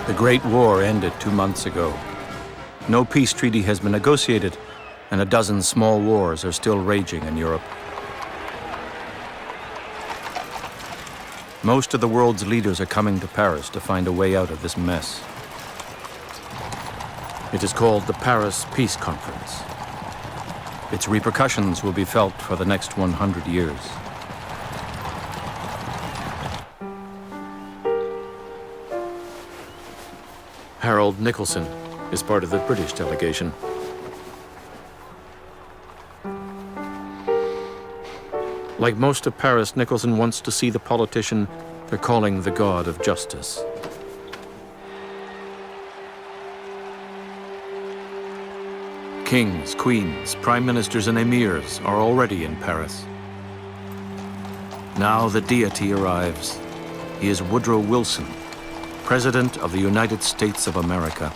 The Great War ended 2 months ago. No peace treaty has been negotiated, and a dozen small wars are still raging in Europe. Most of the world's leaders are coming to Paris to find a way out of this mess. It is called the Paris Peace Conference. Its repercussions will be felt for the next 100 years. Harold Nicholson is part of the British delegation. Like most of Paris, Nicholson wants to see the politician they're calling the God of Justice. Kings, queens, prime ministers, and emirs are already in Paris. Now the deity arrives. He is Woodrow Wilson, President of the United States of America.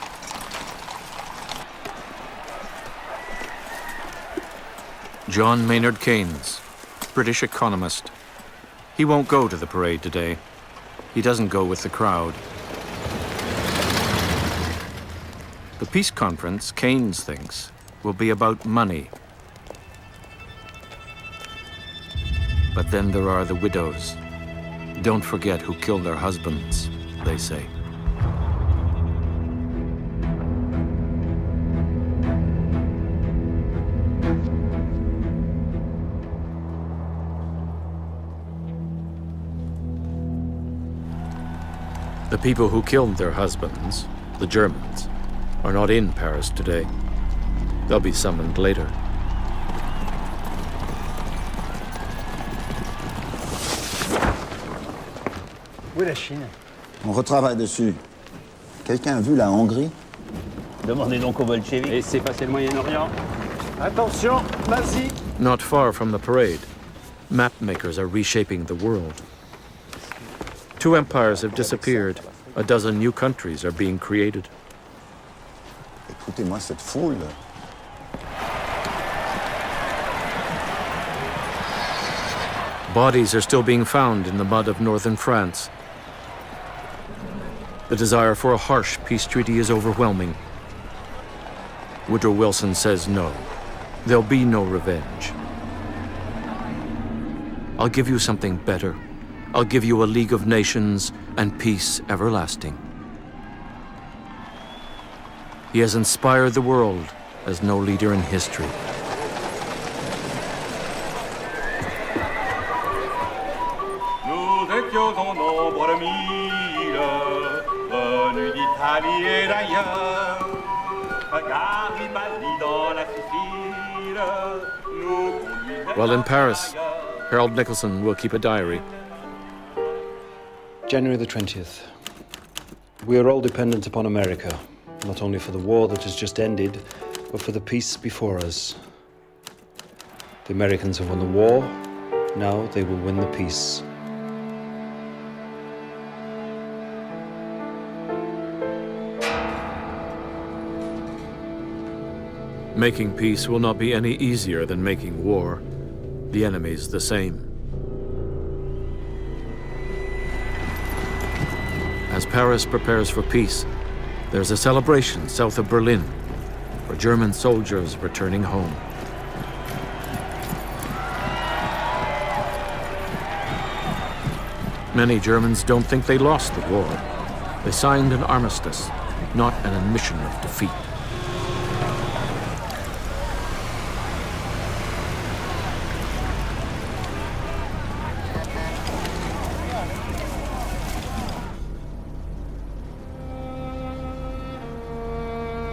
John Maynard Keynes, British economist. He won't go to the parade today. He doesn't go with the crowd. The peace conference, Keynes thinks, will be about money. But then there are the widows. Don't forget who killed their husbands, they say. The people who killed their husbands, the Germans, are not in Paris today. They'll be summoned later. Où est la Chine? On retravaille dessus. Quelqu'un a vu la Hongrie? Demandez donc aux bolcheviks. Et c'est passé le Moyen-Orient. Attention, vas-y. Not far from the parade, map makers are reshaping the world. 2 empires have disappeared. A dozen new countries are being created. Écoutez-moi cette foule. Bodies are still being found in the mud of northern France. The desire for a harsh peace treaty is overwhelming. Woodrow Wilson says no. There'll be no revenge. I'll give you something better. I'll give you a League of Nations and peace everlasting. He has inspired the world as no leader in history. Nous étions en nombre de 1000, venus d'Italie et d'ailleurs. Garibaldi dans la Sicile, nous conduisait. While in Paris, Harold Nicholson will keep a diary. January the 20th. We are all dependent upon America, not only for the war that has just ended, but for the peace before us. The Americans have won the war, now they will win the peace. Making peace will not be any easier than making war. The enemy's the same. As Paris prepares for peace, there's a celebration south of Berlin for German soldiers returning home. Many Germans don't think they lost the war. They signed an armistice, not an admission of defeat.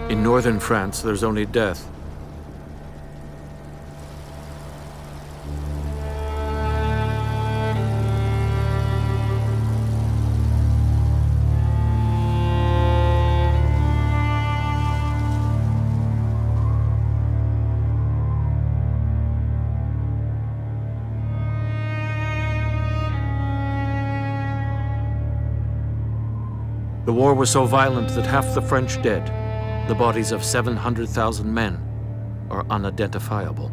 In northern France, there's only death. The war was so violent that half the French dead, the bodies of 700,000 men, are unidentifiable.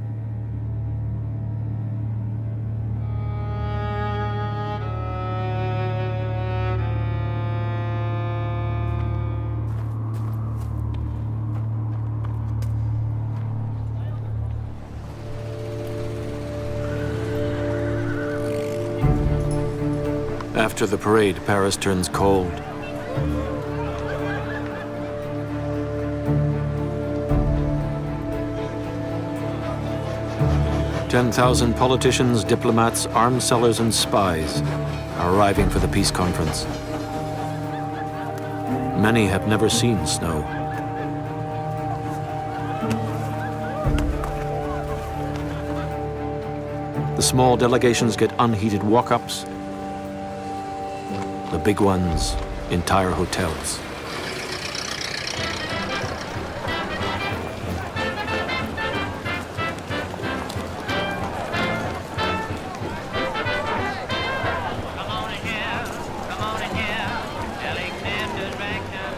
After the parade, Paris turns cold. "10,000 politicians, diplomats, arms sellers, and spies are arriving for the peace conference. Many have never seen snow. The small delegations get unheated walk-ups. The big ones, entire hotels.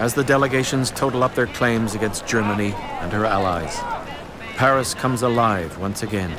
As the delegations total up their claims against Germany and her allies, Paris comes alive once again.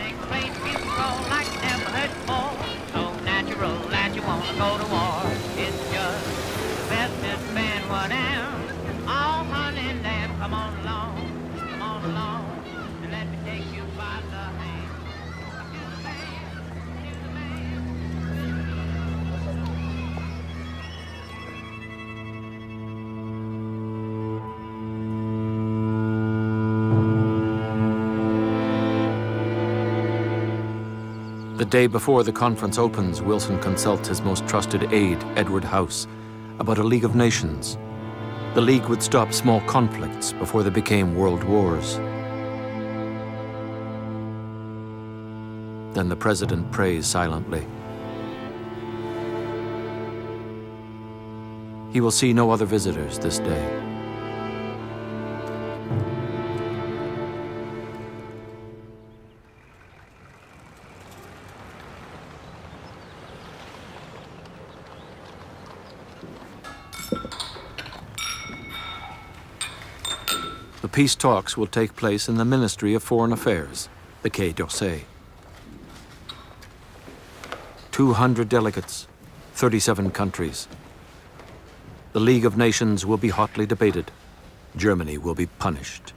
The day before the conference opens, Wilson consults his most trusted aide, Edward House, about a League of Nations. The League would stop small conflicts before they became world wars. Then the president prays silently. He will see no other visitors this day. The peace talks will take place in the Ministry of Foreign Affairs, the Quai d'Orsay. 200 delegates, 37 countries. The League of Nations will be hotly debated. Germany will be punished.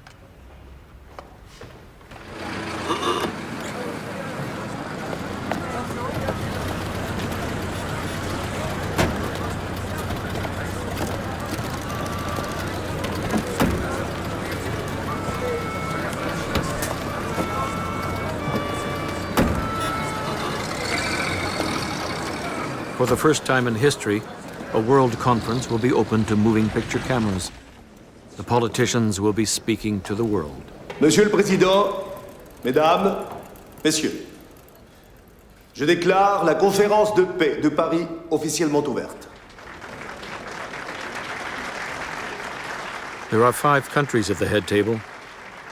For the first time in history, a world conference will be open to moving picture cameras. The politicians will be speaking to the world. Monsieur le Président, Mesdames, Messieurs, je déclare la conférence de paix de Paris officiellement ouverte. There are 5 countries at the head table.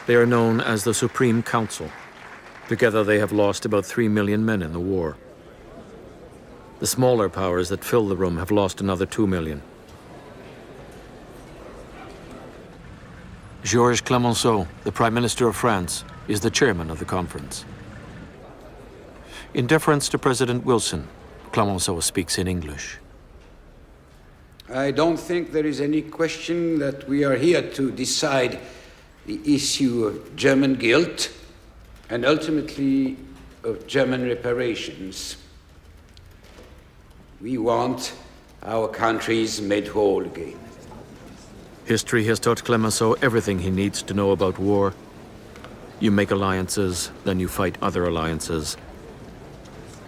They are known as the Supreme Council. Together they have lost about 3 million men in the war. The smaller powers that fill the room have lost another 2 million. Georges Clemenceau, the Prime Minister of France, is the chairman of the conference. In deference to President Wilson, Clemenceau speaks in English. I don't think there is any question that we are here to decide the issue of German guilt and ultimately of German reparations. We want our countries made whole again. History has taught Clemenceau everything he needs to know about war. You make alliances, then you fight other alliances.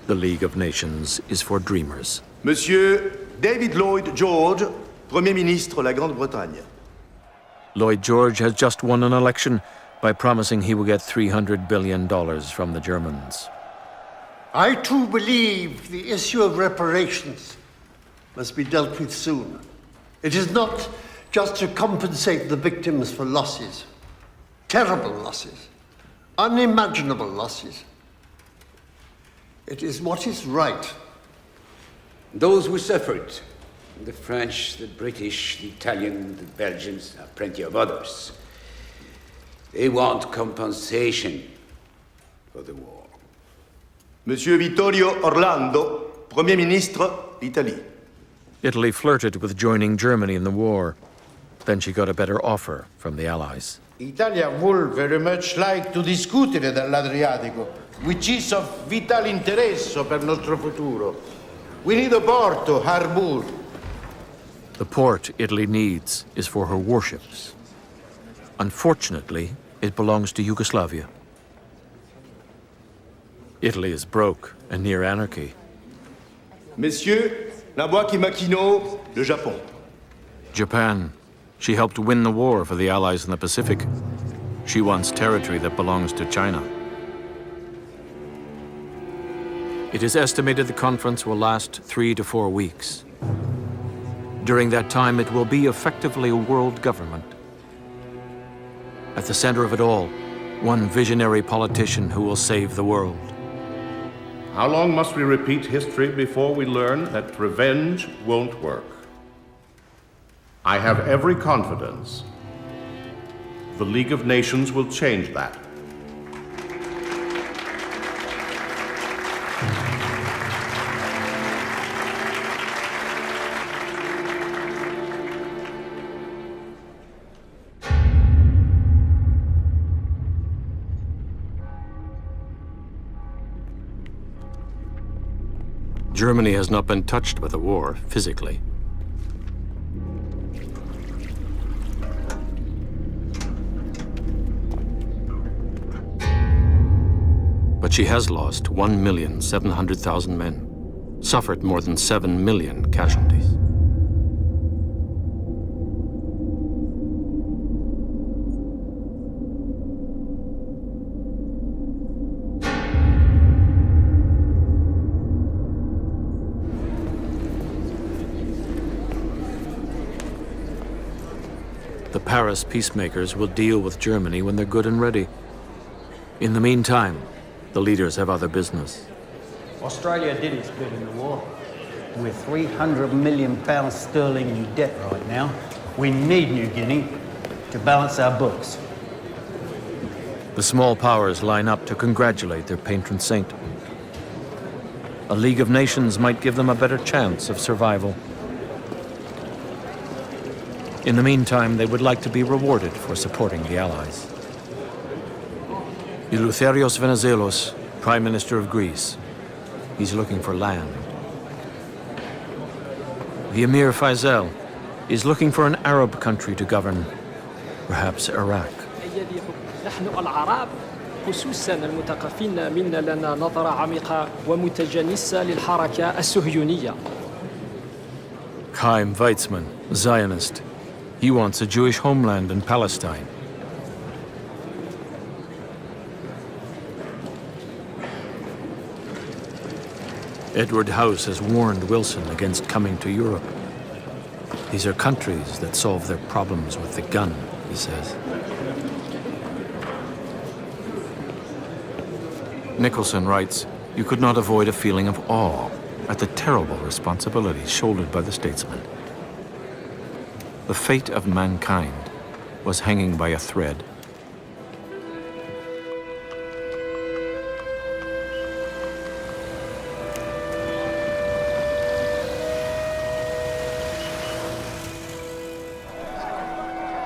The League of Nations is for dreamers. Monsieur David Lloyd George, Premier Ministre de la Grande-Bretagne. Lloyd George has just won an election by promising he will get $300 billion from the Germans. I too believe the issue of reparations must be dealt with soon. It is not just to compensate the victims for losses, terrible losses, unimaginable losses. It is what is right. Those who suffered, the French, the British, the Italian, the Belgians, plenty of others, they want compensation for the war. Monsieur Vittorio Orlando, Premier Ministre d'Italie. Italy flirted with joining Germany in the war. Then she got a better offer from the Allies. Italia would very much like to discutere dall'Adriatico, which is of vital interesse per nostro futuro. We need a port to Harbour. The port Italy needs is for her warships. Unfortunately, it belongs to Yugoslavia. Italy is broke and near anarchy. Messieurs, la voix qui maquino, le Japon. Japan. She helped win the war for the Allies in the Pacific. She wants territory that belongs to China. It is estimated the conference will last 3 to 4 weeks. During that time, it will be effectively a world government. At the center of it all, one visionary politician who will save the world. How long must we repeat history before we learn that revenge won't work? I have every confidence the League of Nations will change that. Germany has not been touched by the war, physically. But she has lost 1,700,000 men, suffered more than 7 million casualties. The Paris peacemakers will deal with Germany when they're good and ready. In the meantime, the leaders have other business. Australia did its bit in the war. We're £300 million sterling in debt right now. We need New Guinea to balance our books. The small powers line up to congratulate their patron saint. A League of Nations might give them a better chance of survival. In the meantime, they would like to be rewarded for supporting the Allies. Eleutherios Venizelos, Prime Minister of Greece. He's looking for land. The Emir Faisal is looking for an Arab country to govern, perhaps Iraq. نحن العرب خصوصا المثقفين منا لنا نظرة عميقة ومتجانسة للحركة الصهيونية. Chaim Weizmann, Zionist. He wants a Jewish homeland in Palestine. Edward House has warned Wilson against coming to Europe. These are countries that solve their problems with the gun, he says. Nicholson writes, you could not avoid a feeling of awe at the terrible responsibilities shouldered by the statesman. The fate of mankind was hanging by a thread.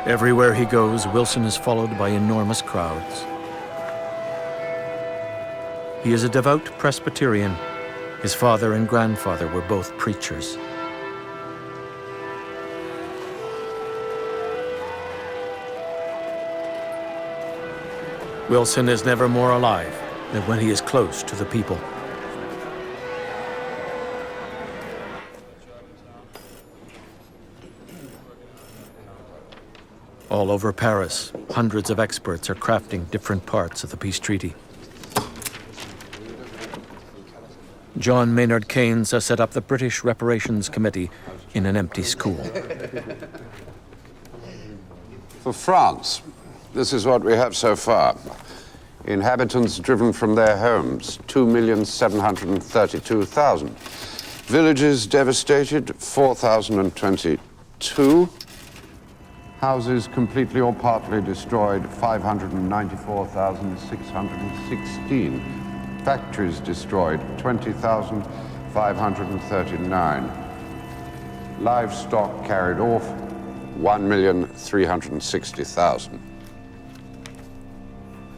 Everywhere he goes, Wilson is followed by enormous crowds. He is a devout Presbyterian. His father and grandfather were both preachers. Wilson is never more alive than when he is close to the people. All over Paris, hundreds of experts are crafting different parts of the peace treaty. John Maynard Keynes has set up the British Reparations Committee in an empty school. For France, this is what we have so far. Inhabitants driven from their homes, 2,732,000. Villages devastated, 4,022. Houses completely or partly destroyed, 594,616. Factories destroyed, 20,539. Livestock carried off, 1,360,000.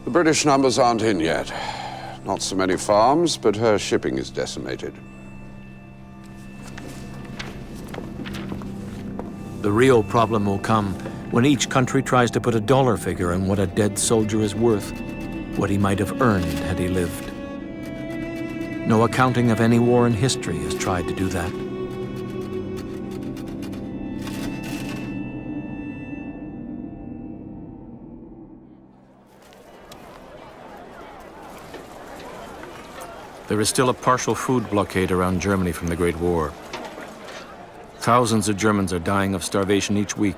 The British numbers aren't in yet. Not so many farms, but her shipping is decimated. The real problem will come when each country tries to put a dollar figure on what a dead soldier is worth, what he might have earned had he lived. No accounting of any war in history has tried to do that. There is still a partial food blockade around Germany from the Great War. Thousands of Germans are dying of starvation each week.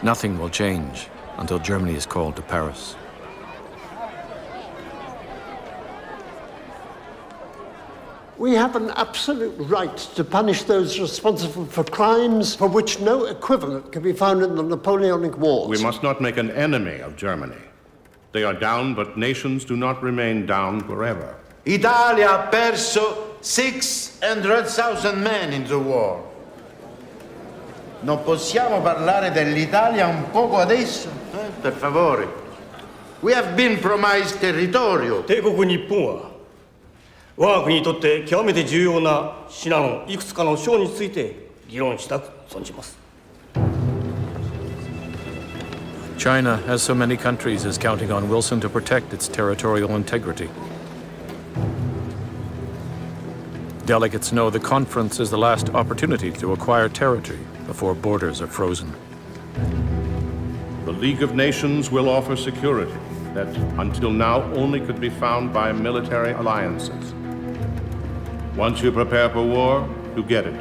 Nothing will change until Germany is called to Paris. We have an absolute right to punish those responsible for crimes for which no equivalent can be found in the Napoleonic Wars. We must not make an enemy of Germany. They are down, but nations do not remain down forever. Italia ha perso 600,000 men in the war. Non possiamo parlare dell'Italia un poco adesso? Per favore. We have been promised territorio. 帝国日本は我が国にとって極めて重要な品のいくつかの章について議論したく存じます。China, as so many countries, is counting on Wilson to protect its territorial integrity. Delegates know the conference is the last opportunity to acquire territory before borders are frozen. The League of Nations will offer security that, until now, only could be found by military alliances. Once you prepare for war, you get it.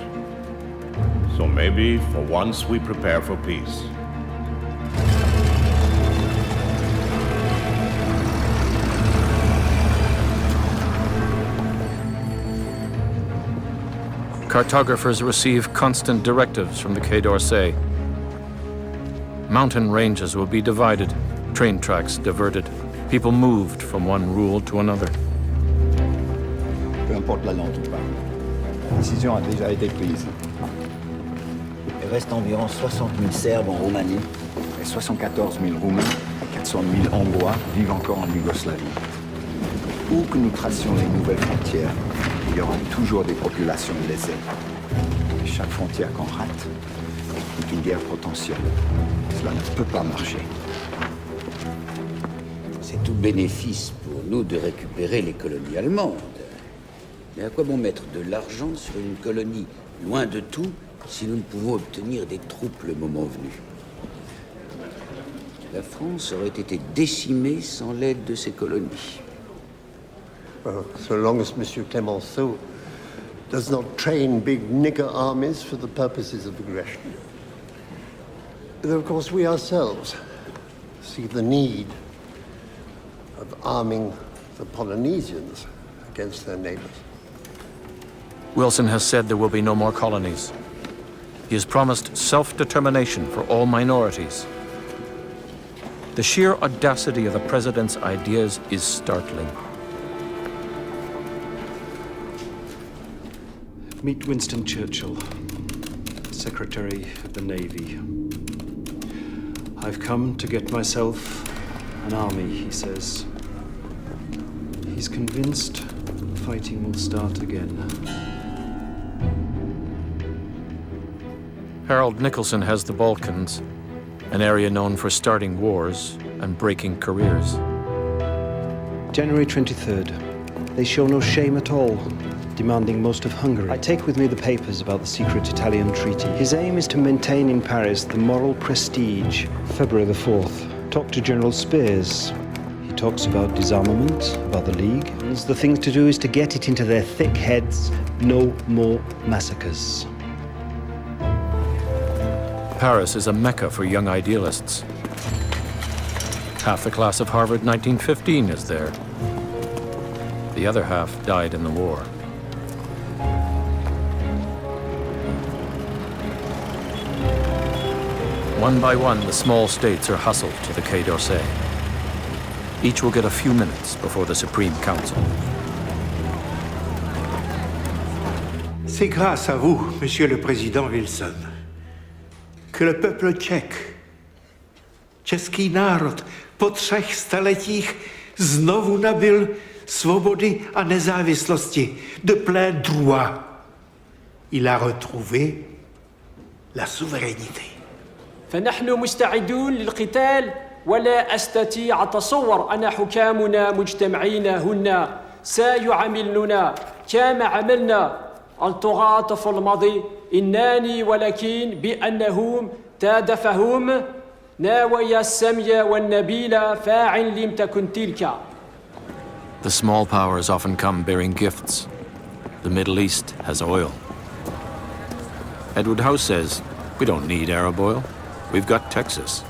So maybe, for once, we prepare for peace. Cartographers receive constant directives from the Quai d'Orsay. Mountain ranges will be divided, train tracks diverted, people moved from one rule to another. Peu importe la lente ou pas. La décision a déjà été prise. Il reste environ 60 000 Serbes en Roumanie. Et 74 000 Roumains et 400 000 Hongrois vivent encore en Yougoslavie. Où que nous tracions les nouvelles frontières, il y aura toujours des populations lésées. Et chaque frontière qu'on rate est une guerre potentielle. Cela ne peut pas marcher. C'est tout bénéfice pour nous de récupérer les colonies allemandes. Mais à quoi bon mettre de l'argent sur une colonie loin de tout si nous ne pouvons obtenir des troupes le moment venu? La France aurait été décimée sans l'aide de ces colonies. Well, so long as M. Clemenceau does not train big nigger armies for the purposes of aggression. Though, of course, we ourselves see the need of arming the Polynesians against their neighbors. Wilson has said there will be no more colonies. He has promised self-determination for all minorities. The sheer audacity of the president's ideas is startling. Meet Winston Churchill, Secretary of the Navy. I've come to get myself an army, he says. He's convinced fighting will start again. Harold Nicholson has the Balkans, an area known for starting wars and breaking careers. January 23rd. They show no shame at all, demanding most of Hungary. I take with me the papers about the secret Italian treaty. His aim is to maintain in Paris the moral prestige. February the 4th. Talk to General Spears. He talks about disarmament, about the League. The thing to do is to get it into their thick heads, no more massacres. Paris is a mecca for young idealists. Half the class of Harvard 1915 is there. The other half died in the war. One by one, the small states are hustled to the Quai d'Orsay. Each will get a few minutes before the Supreme Council. C'est grâce à vous, Monsieur le Président Wilson, que le peuple tchèque, český národ, po 3 staletích znovu nabyl svobody a nezávislosti, de plein droit. il a retrouvé la souveraineté. فنحن مستعدون للقتال ولا أستطيع أتصور أن حكامنا مجتمعين هنا سيعاملنا كما عملنا الطغاة في الماضي إنني ولكن بأنهم تدفهم ناوية السمية والنبيلة فاعل لم تكن تلك. The small powers often come bearing gifts. The Middle East has oil. Edward House says, we don't need Arab oil. We've got Texas.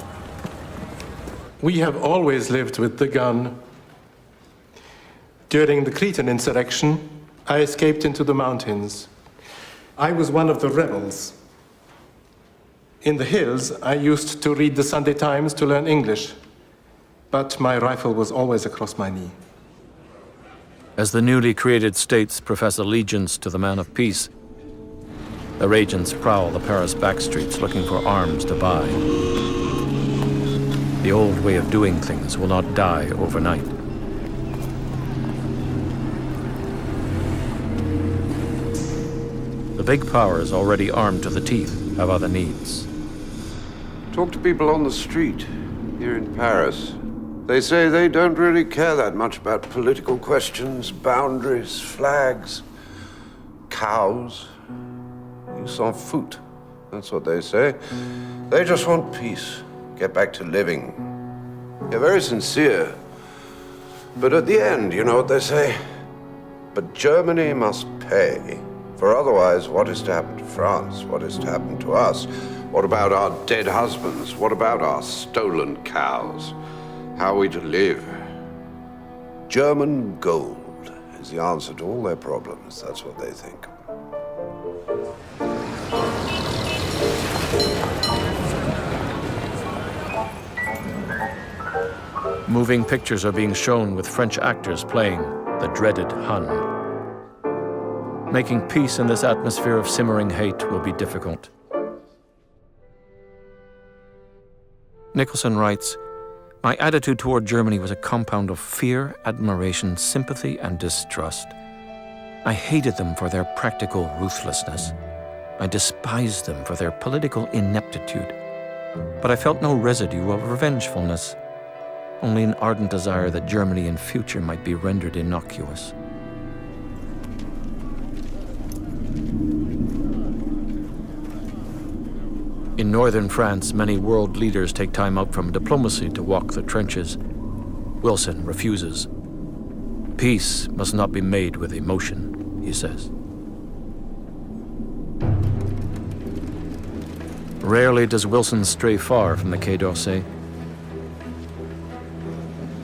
We have always lived with the gun. During the Cretan insurrection, I escaped into the mountains. I was one of the rebels. In the hills, I used to read the Sunday Times to learn English, but my rifle was always across my knee. As the newly created states profess allegiance to the man of peace, their agents prowl the Paris backstreets looking for arms to buy. The old way of doing things will not die overnight. The big powers, already armed to the teeth, have other needs. Talk to people on the street here in Paris. They say they don't really care that much about political questions, boundaries, flags, cows. Ils s'en foutent. That's what they say. They just want peace, get back to living. They're very sincere. But at the end, you know what they say? But Germany must pay. For otherwise, what is to happen to France? What is to happen to us? What about our dead husbands? What about our stolen cows? How are we to live? German gold is the answer to all their problems. That's what they think. Moving pictures are being shown with French actors playing the dreaded Hun. Making peace in this atmosphere of simmering hate will be difficult. Nicholson writes, my attitude toward Germany was a compound of fear, admiration, sympathy, and distrust. I hated them for their practical ruthlessness. I despised them for their political ineptitude. But I felt no residue of revengefulness, only an ardent desire that Germany in future might be rendered innocuous. In northern France, many world leaders take time out from diplomacy to walk the trenches. Wilson refuses. Peace must not be made with emotion, he says. Rarely does Wilson stray far from the Quai d'Orsay.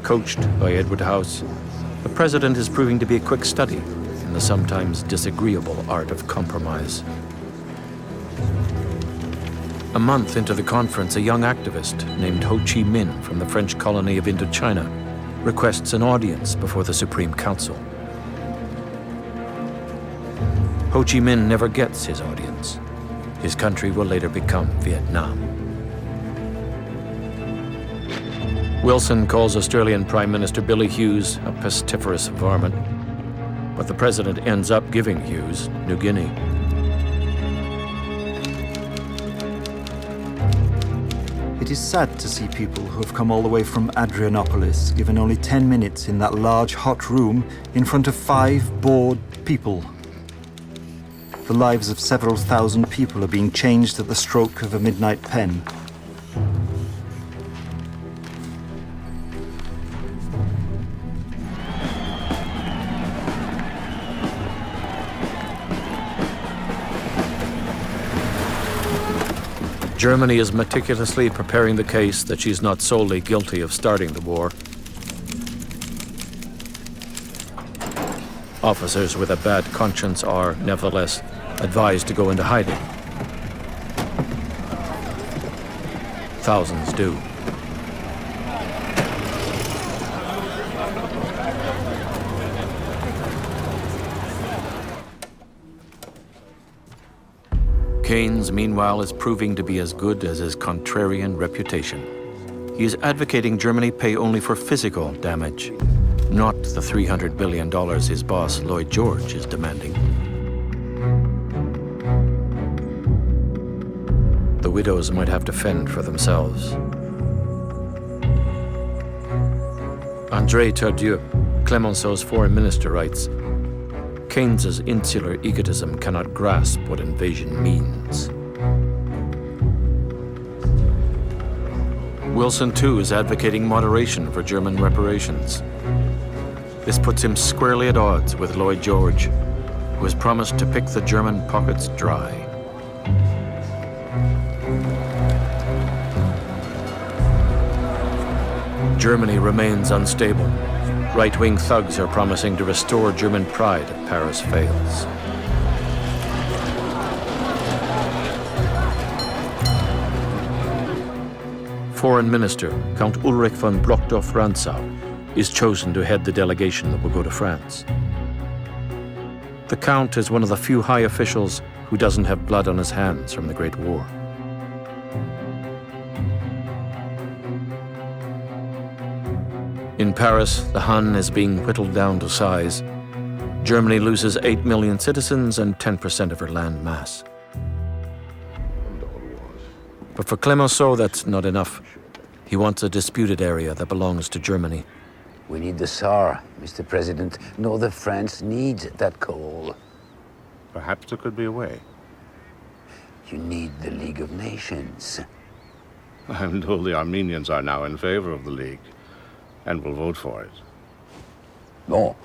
Coached by Edward House, the president is proving to be a quick study in the sometimes disagreeable art of compromise. A month into the conference, a young activist named Ho Chi Minh from the French colony of Indochina requests an audience before the Supreme Council. Ho Chi Minh never gets his audience. His country will later become Vietnam. Wilson calls Australian Prime Minister Billy Hughes a pestiferous varmint, but the president ends up giving Hughes New Guinea. It is sad to see people who have come all the way from Adrianopolis given only 10 minutes in that large hot room in front of 5 bored people. The lives of several thousand people are being changed at the stroke of a midnight pen. Germany is meticulously preparing the case that she's not solely guilty of starting the war. Officers with a bad conscience are, nevertheless, advised to go into hiding. Thousands do. Keynes, meanwhile, is proving to be as good as his contrarian reputation. He is advocating Germany pay only for physical damage, not the $300 billion his boss, Lloyd George, is demanding. widows might have to fend for themselves. André Tardieu, Clemenceau's foreign minister, writes, Keynes's insular egotism cannot grasp what invasion means. Wilson, too, is advocating moderation for German reparations. This puts him squarely at odds with Lloyd George, who has promised to pick the German pockets dry. Germany remains unstable. Right-wing thugs are promising to restore German pride if Paris fails. Foreign Minister Count Ulrich von Brockdorff-Rantzau is chosen to head the delegation that will go to France. The Count is one of the few high officials who doesn't have blood on his hands from the Great War. In Paris, the Hun is being whittled down to size. Germany loses 8 million citizens and 10% of her land mass. But for Clemenceau, that's not enough. He wants a disputed area that belongs to Germany. We need the Tsar, Mr. President. Northern France needs that coal. Perhaps there could be a way. You need the League of Nations. I'm told the Armenians are now in favor of the League and will vote for it. No.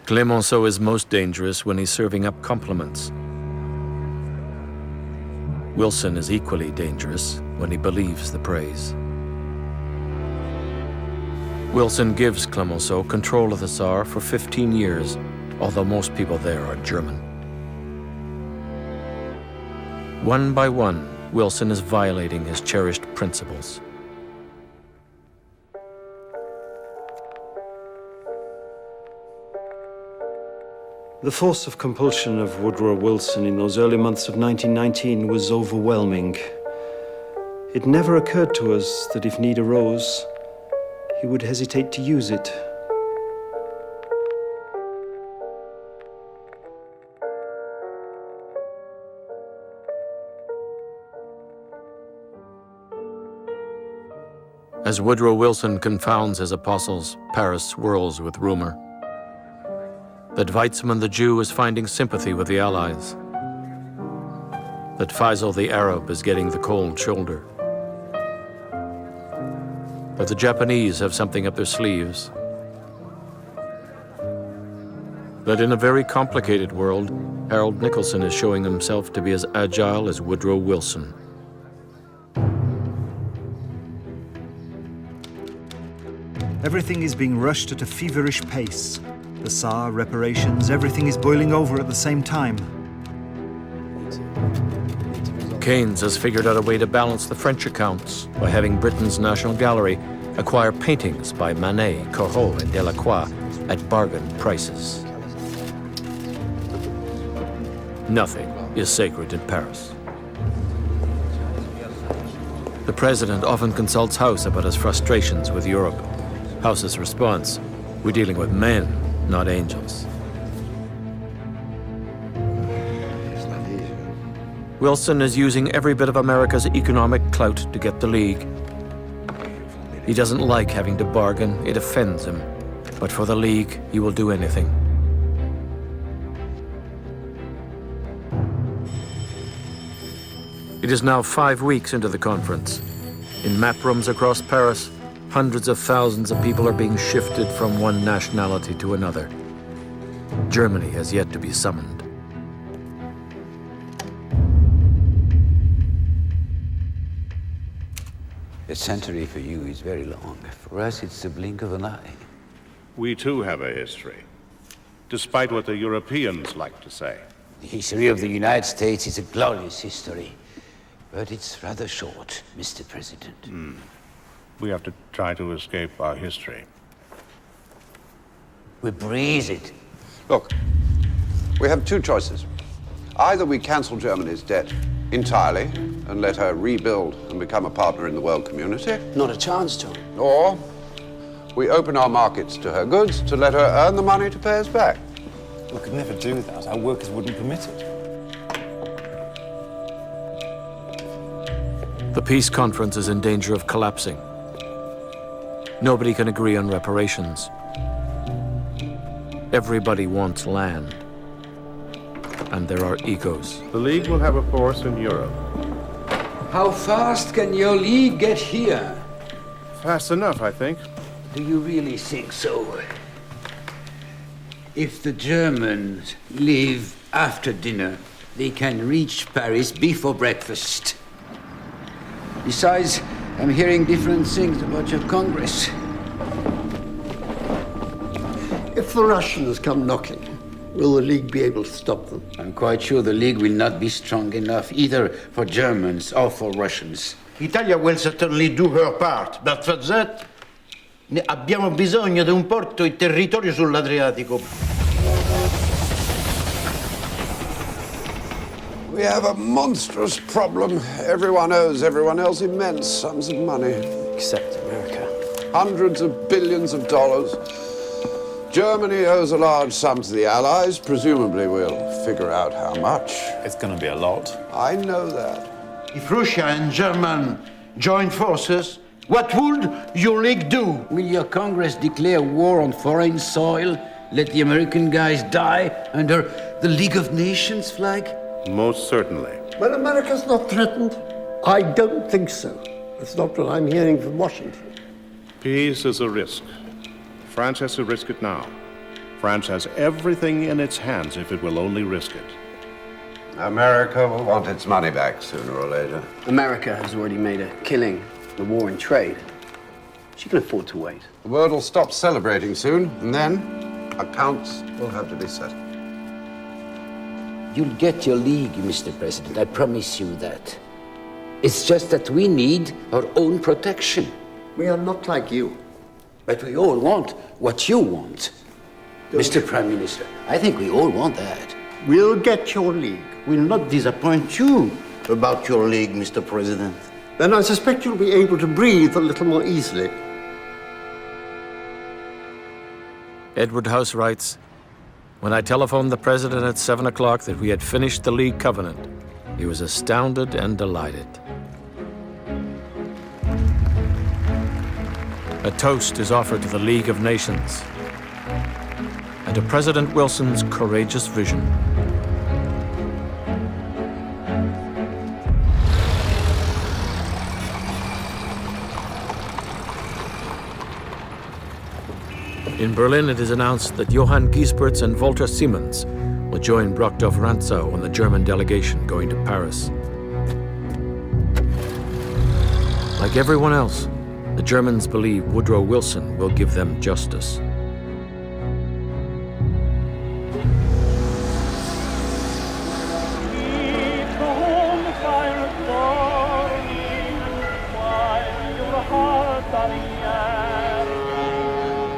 Clemenceau is most dangerous when he's serving up compliments. Wilson is equally dangerous when he believes the praise. Wilson gives Clemenceau control of the Tsar for 15 years, although most people there are German. One by one, Wilson is violating his cherished principles. The force of compulsion of Woodrow Wilson in those early months of 1919 was overwhelming. It never occurred to us that if need arose, he would hesitate to use it. As Woodrow Wilson confounds his apostles, Paris swirls with rumor. That Weizmann the Jew is finding sympathy with the Allies. That Faisal the Arab is getting the cold shoulder. That the Japanese have something up their sleeves. That in a very complicated world, Harold Nicholson is showing himself to be as agile as Woodrow Wilson. Everything is being rushed at a feverish pace. The Tsar, reparations, everything is boiling over at the same time. Keynes has figured out a way to balance the French accounts by having Britain's National Gallery acquire paintings by Manet, Corot, and Delacroix at bargain prices. Nothing is sacred in Paris. The president often consults House about his frustrations with Europe. House's response: we're dealing with men, not angels. Wilson is using every bit of America's economic clout to get the League. He doesn't like having to bargain, it offends him. But for the League, he will do anything. It is now 5 weeks into the conference. In map rooms across Paris, hundreds of thousands of people are being shifted from one nationality to another. Germany has yet to be summoned. A century for you is very long. For us, it's the blink of an eye. We too have a history, despite what the Europeans like to say. The history of the United States is a glorious history, but it's rather short, Mr. President. We have to try to escape our history. We breeze it. Look, we have two choices. Either we cancel Germany's debt entirely and let her rebuild and become a partner in the world community. Not a chance, John. Or we open our markets to her goods to let her earn the money to pay us back. We could never do that. Our workers wouldn't permit it. The peace conference is in danger of collapsing. Nobody can agree on reparations. Everybody wants land. And there are egos. The League will have a force in Europe. How fast can your league get here? Fast enough, I think. Do you really think so? If the Germans leave after dinner, they can reach Paris before breakfast. Besides, I'm hearing different things about your Congress. If the Russians come knocking, will the League be able to stop them? I'm quite sure the League will not be strong enough either for Germans or for Russians. Italia will certainly do her part, but for that, abbiamo bisogno di un porto e territorio sull'Adriatico. We have a monstrous problem. Everyone owes everyone else immense sums of money. Except America. Hundreds of billions of dollars. Germany owes a large sum to the Allies. Presumably we'll figure out how much. It's gonna be a lot. I know that. If Russia and Germany join forces, what would your League do? Will your Congress declare war on foreign soil? Let the American guys die under the League of Nations flag? Most certainly. Well, America's not threatened. I don't think so. That's not what I'm hearing from Washington. Peace is a risk. France has to risk it now. France has everything in its hands if it will only risk it. America will want its money back sooner or later. America has already made a killing, the war in trade. She can afford to wait. The world will stop celebrating soon, and then accounts will have to be settled. You'll get your League, Mr. President. I promise you that. It's just that we need our own protection. We are not like you. But we all want what you want, Mr. Prime Minister. I think we all want that. We'll get your League. Will not disappoint you about your League, Mr. President. Then I suspect you'll be able to breathe a little more easily. Edward House writes, "When I telephoned the president at 7 o'clock that we had finished the League covenant, he was astounded and delighted." A toast is offered to the League of Nations and to President Wilson's courageous vision. In Berlin, it is announced that Johann Giespertz and Walter Siemens will join Brockdorf Rantzau and the German delegation going to Paris. Like everyone else, the Germans believe Woodrow Wilson will give them justice.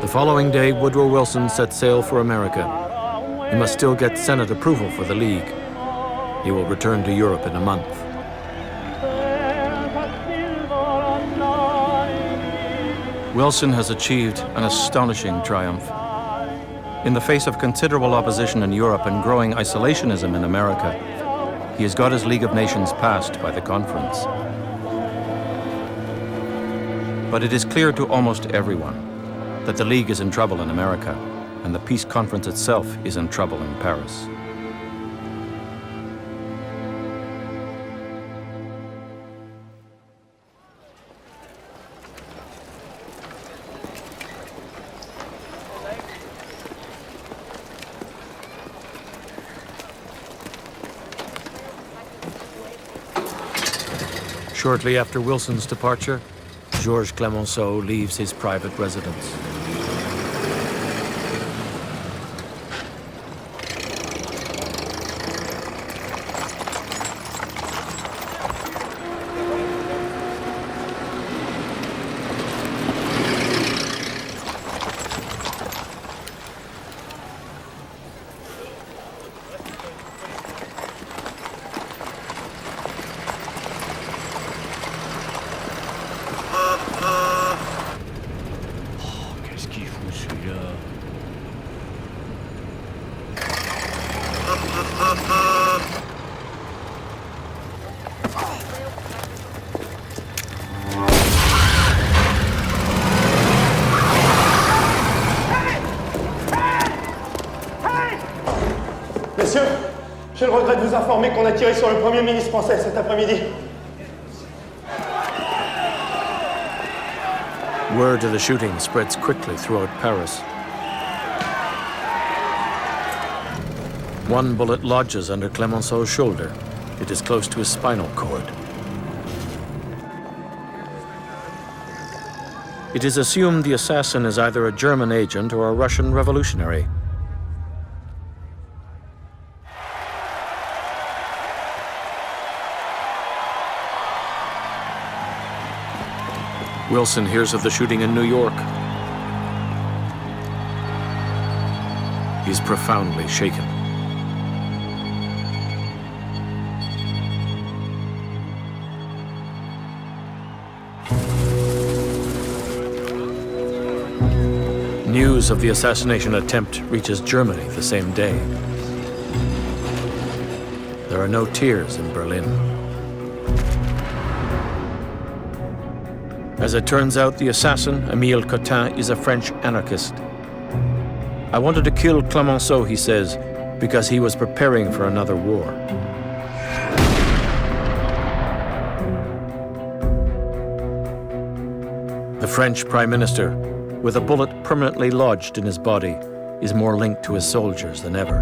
The following day, Woodrow Wilson set sail for America. He must still get Senate approval for the League. He will return to Europe in a month. Wilson has achieved an astonishing triumph. In the face of considerable opposition in Europe and growing isolationism in America, he has got his League of Nations passed by the conference. But it is clear to almost everyone that the League is in trouble in America, and the peace conference itself is in trouble in Paris. Shortly after Wilson's departure, Georges Clemenceau leaves his private residence. regrette de vous informer qu'on a tiré sur le Premier ministre français cet après-midi. Word of the shooting spreads quickly throughout Paris. One bullet lodges under Clemenceau's shoulder. It is close to his spinal cord. It is assumed the assassin is either a German agent or a Russian revolutionary. Wilson hears of the shooting in New York. He's profoundly shaken. News of the assassination attempt reaches Germany the same day. There are no tears in Berlin. As it turns out, the assassin, Émile Cotin, is a French anarchist. I wanted to kill Clemenceau, he says, because he was preparing for another war. The French Prime Minister, with a bullet permanently lodged in his body, is more linked to his soldiers than ever.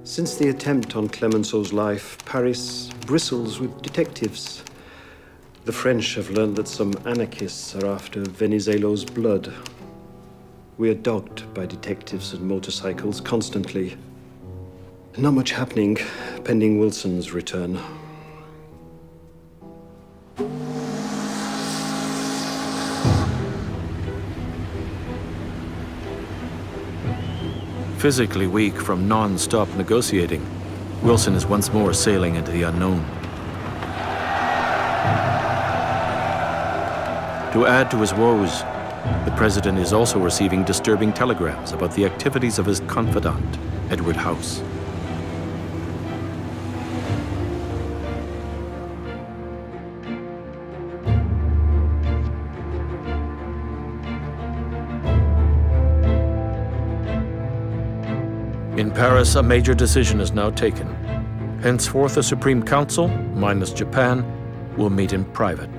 Since the attempt on Clemenceau's life, Paris bristles with detectives. The French have learned that some anarchists are after Venizelo's blood. We are dogged by detectives and motorcycles constantly. Not much happening, pending Wilson's return. Physically weak from non-stop negotiating, Wilson is once more sailing into the unknown. To add to his woes, the president is also receiving disturbing telegrams about the activities of his confidant, Edward House. In Paris, a major decision is now taken. Henceforth, the Supreme Council, minus Japan, will meet in private.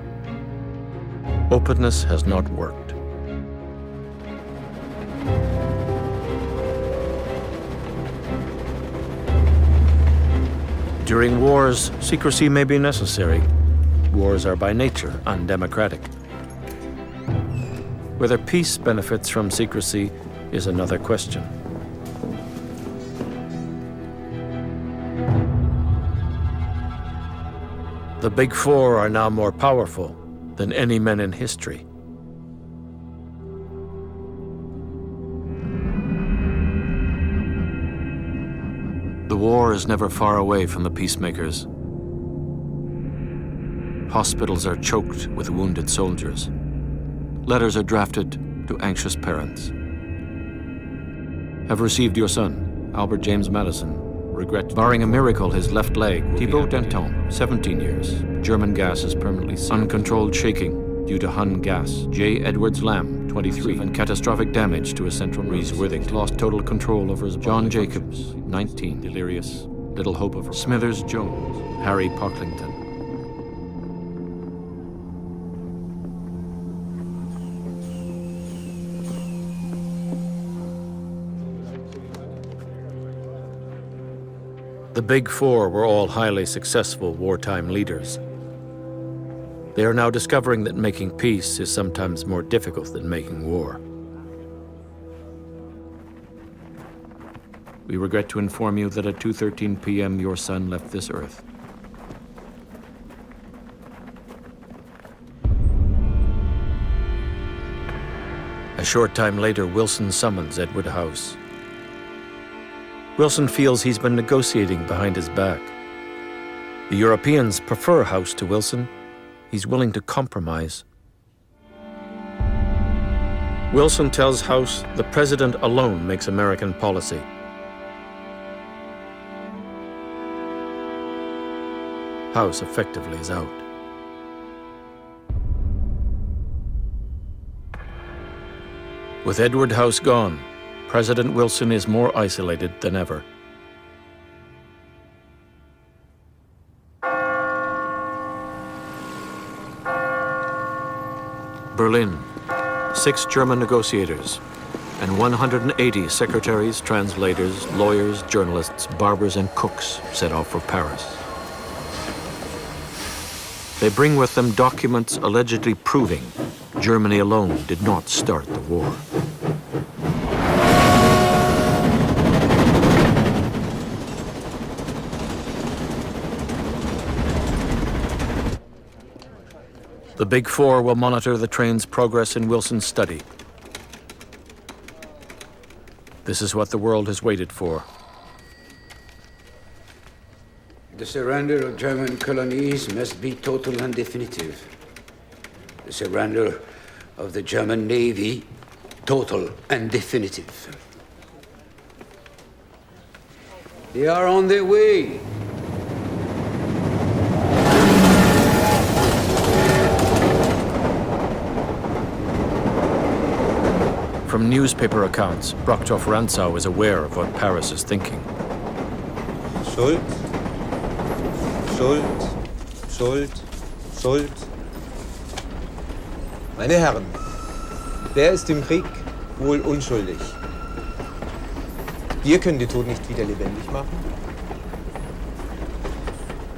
Openness has not worked. During wars, secrecy may be necessary. Wars are by nature undemocratic. Whether peace benefits from secrecy is another question. The Big Four are now more powerful than any men in history. The war is never far away from the peacemakers. Hospitals are choked with wounded soldiers. Letters are drafted to anxious parents. Have received your son, Albert James Madison. Regret, barring a miracle, his left leg. Thibaut Danton, 17 years. German gas is permanently seized. Uncontrolled shaking due to Hun gas. J. Edwards Lamb, 23, and catastrophic damage to his central nerves. Worthington lost total control over his body. John Jacobs, 19, delirious. Little hope of. Smithers Jones, Harry Pocklington. The Big Four were all highly successful wartime leaders. They are now discovering that making peace is sometimes more difficult than making war. We regret to inform you that at 2:13 p.m. your son left this earth. A short time later, Wilson summons Edward House. Wilson feels he's been negotiating behind his back. The Europeans prefer House to Wilson. He's willing to compromise. Wilson tells House the president alone makes American policy. House effectively is out. With Edward House gone, President Wilson is more isolated than ever. Berlin, 6 German negotiators and 180 secretaries, translators, lawyers, journalists, barbers, and cooks set off for Paris. They bring with them documents allegedly proving Germany alone did not start the war. The Big Four will monitor the train's progress in Wilson's study. This is what the world has waited for. The surrender of German colonies must be total and definitive. The surrender of the German Navy, total and definitive. They are on their way. From newspaper accounts, Brockdorff-Rantzau is aware of what Paris is thinking. Schuld, Schuld, Schuld, Schuld. Meine Herren, wer ist im Krieg wohl unschuldig? Wir können den Tod nicht wieder lebendig machen.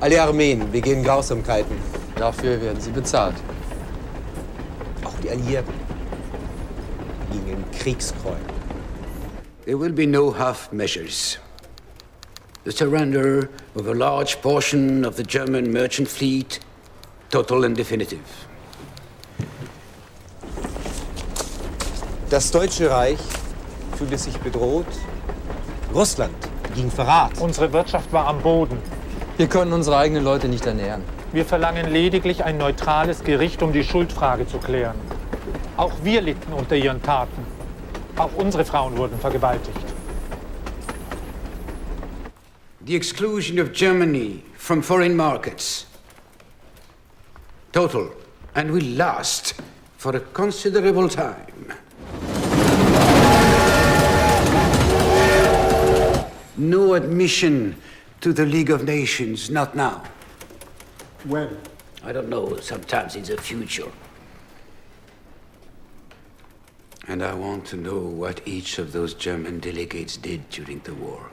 Alle Armeen begehen Grausamkeiten. Dafür werden sie bezahlt. Auch die Alliierten. There will be no half measures. The surrender of a large portion of the German merchant fleet, total and definitive. Das Deutsche Reich fühlte sich bedroht. Russland ging Verrat. Unsere Wirtschaft war am Boden. Wir können unsere eigenen Leute nicht ernähren. Wir verlangen lediglich ein neutrales Gericht, um die Schuldfrage zu klären. Auch wir litten unter ihren Taten. Auch unsere Frauen wurden vergewaltigt. The exclusion of Germany from foreign markets. Total, and will last for a considerable time. No admission to the League of Nations, not now. When? I don't know, sometimes in the future. And I want to know what each of those German delegates did during the war.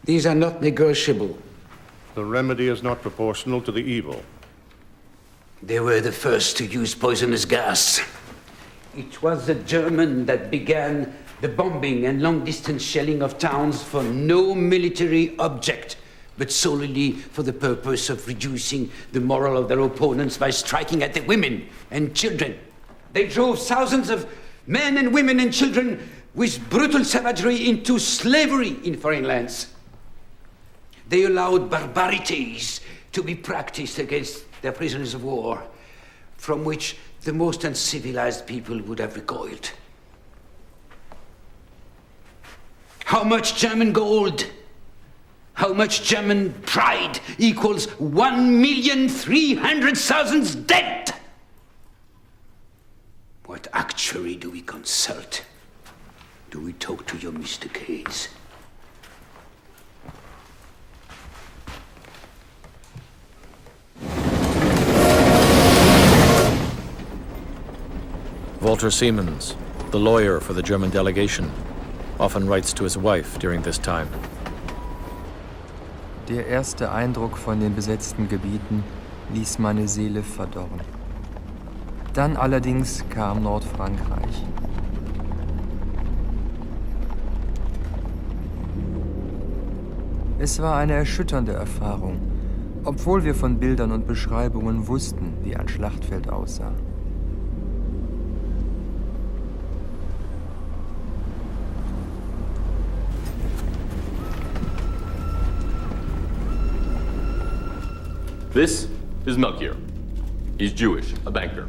These are not negotiable. The remedy is not proportional to the evil. They were the first to use poisonous gas. It was the German that began the bombing and long-distance shelling of towns for no military object, but solely for the purpose of reducing the morale of their opponents by striking at the women and children. They drove thousands of men and women and children with brutal savagery into slavery in foreign lands. They allowed barbarities to be practiced against their prisoners of war, from which the most uncivilized people would have recoiled. How much German gold, how much German pride equals 1,300,000 dead? What actuary do we consult? Do we talk to your Mr. Case? Walter Siemens, the lawyer for the German delegation, often writes to his wife during this time. Der erste Eindruck von den besetzten Gebieten ließ meine Seele verdorren. Dann allerdings kam Nordfrankreich. Es war eine erschütternde Erfahrung, obwohl wir von Bildern und Beschreibungen wussten, wie ein Schlachtfeld aussah. This is Melchior. He's Jewish, a banker.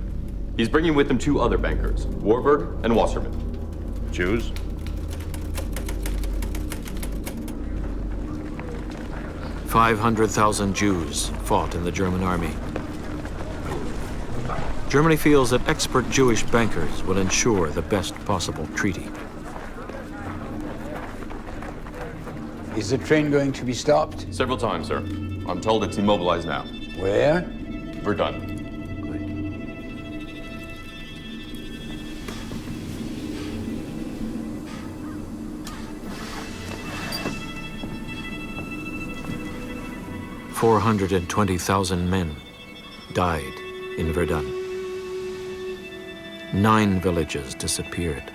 He's bringing with him 2 other bankers, Warburg and Wasserman. Jews? "500,000 Jews fought in the German army. Germany feels that expert Jewish bankers will ensure the best possible treaty. Is the train going to be stopped? Several times, sir. I'm told it's immobilized now. Where? Verdun. 420,000 men died in Verdun. 9 villages disappeared.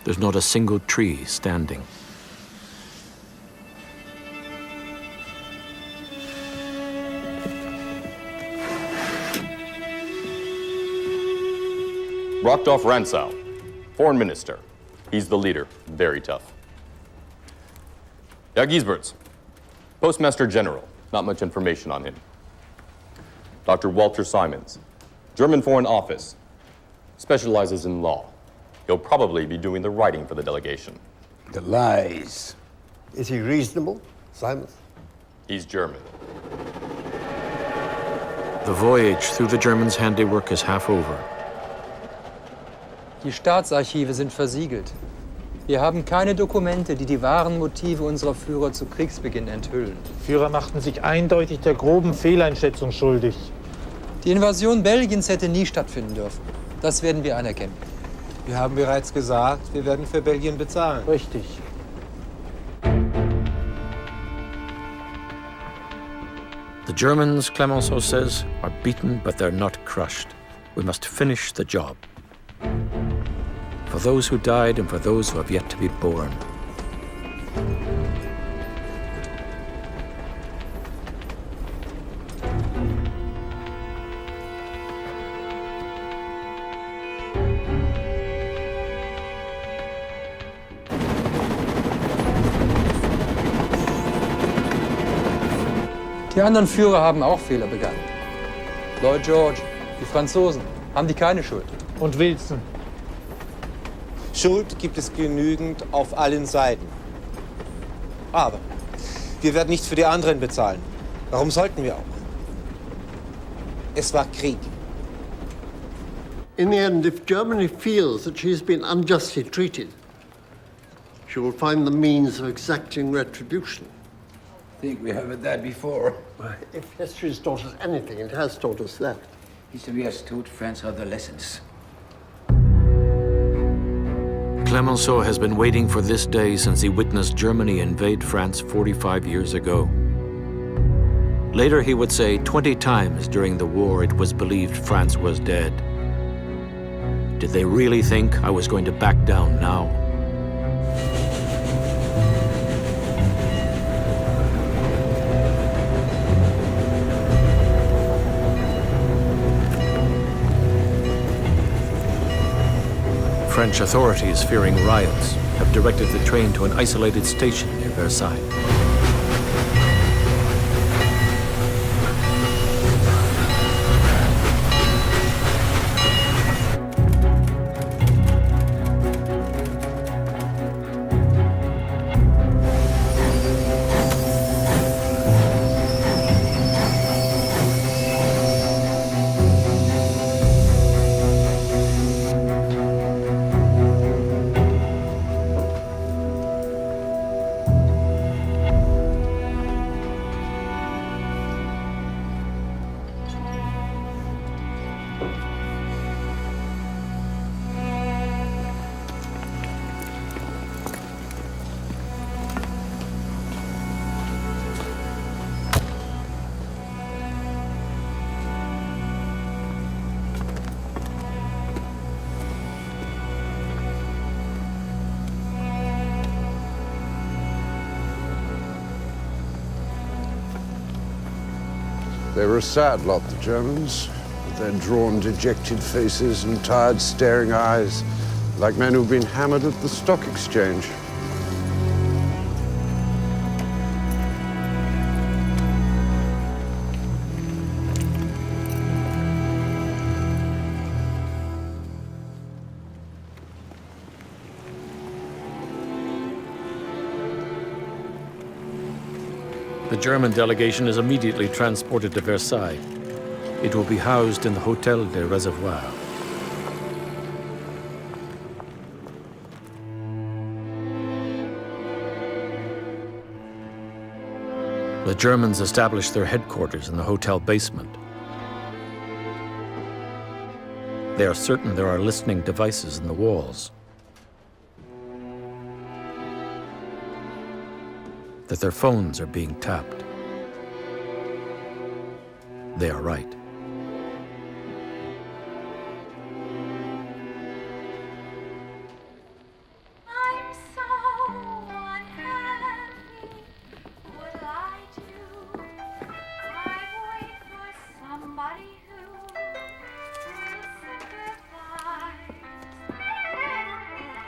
There's not a single tree standing. Rockdorf Rantzau, foreign minister. He's the leader, very tough. Herr Giesberts, postmaster general, not much information on him. Dr. Walter Simons, German Foreign Office, specializes in law. He'll probably be doing the writing for the delegation. The lies. Is he reasonable, Simons? He's German. The voyage through the Germans' handiwork is half over. Die Staatsarchive sind versiegelt. Wir haben keine Dokumente, die die wahren Motive unserer Führer zu Kriegsbeginn enthüllen. Die Führer machten sich eindeutig der groben Fehleinschätzung schuldig. Die Invasion Belgiens hätte nie stattfinden dürfen. Das werden wir anerkennen. Wir haben bereits gesagt, wir werden für Belgien bezahlen. Richtig. The Germans, Clemenceau says, are beaten, but they're not crushed. We must finish the job. For those who died and for those who have yet to be born. Die anderen Führer haben auch Fehler begangen. Lloyd George, die Franzosen, haben die keine Schuld. Und Wilson? Schuld gibt es genügend auf allen Seiten. Aber wir werden nicht für die anderen bezahlen. Warum sollten wir auch? Es war Krieg. In the end, if Germany feels that she's been unjustly treated, she will find the means of exacting retribution. I think we have heard that before. If history has taught us anything, it has taught us that. History has taught France other lessons. Clemenceau has been waiting for this day since he witnessed Germany invade France 45 years ago. Later, he would say 20 times during the war it was believed France was dead. Did they really think I was going to back down now? French authorities, fearing riots, have directed the train to an isolated station near Versailles. They were a sad lot, the Germans, with their drawn, dejected faces and tired, staring eyes, like men who've been hammered at the stock exchange. The German delegation is immediately transported to Versailles. It will be housed in the Hotel des Reservoirs. The Germans established their headquarters in the hotel basement. They are certain there are listening devices in the walls, that their phones are being tapped. They are right.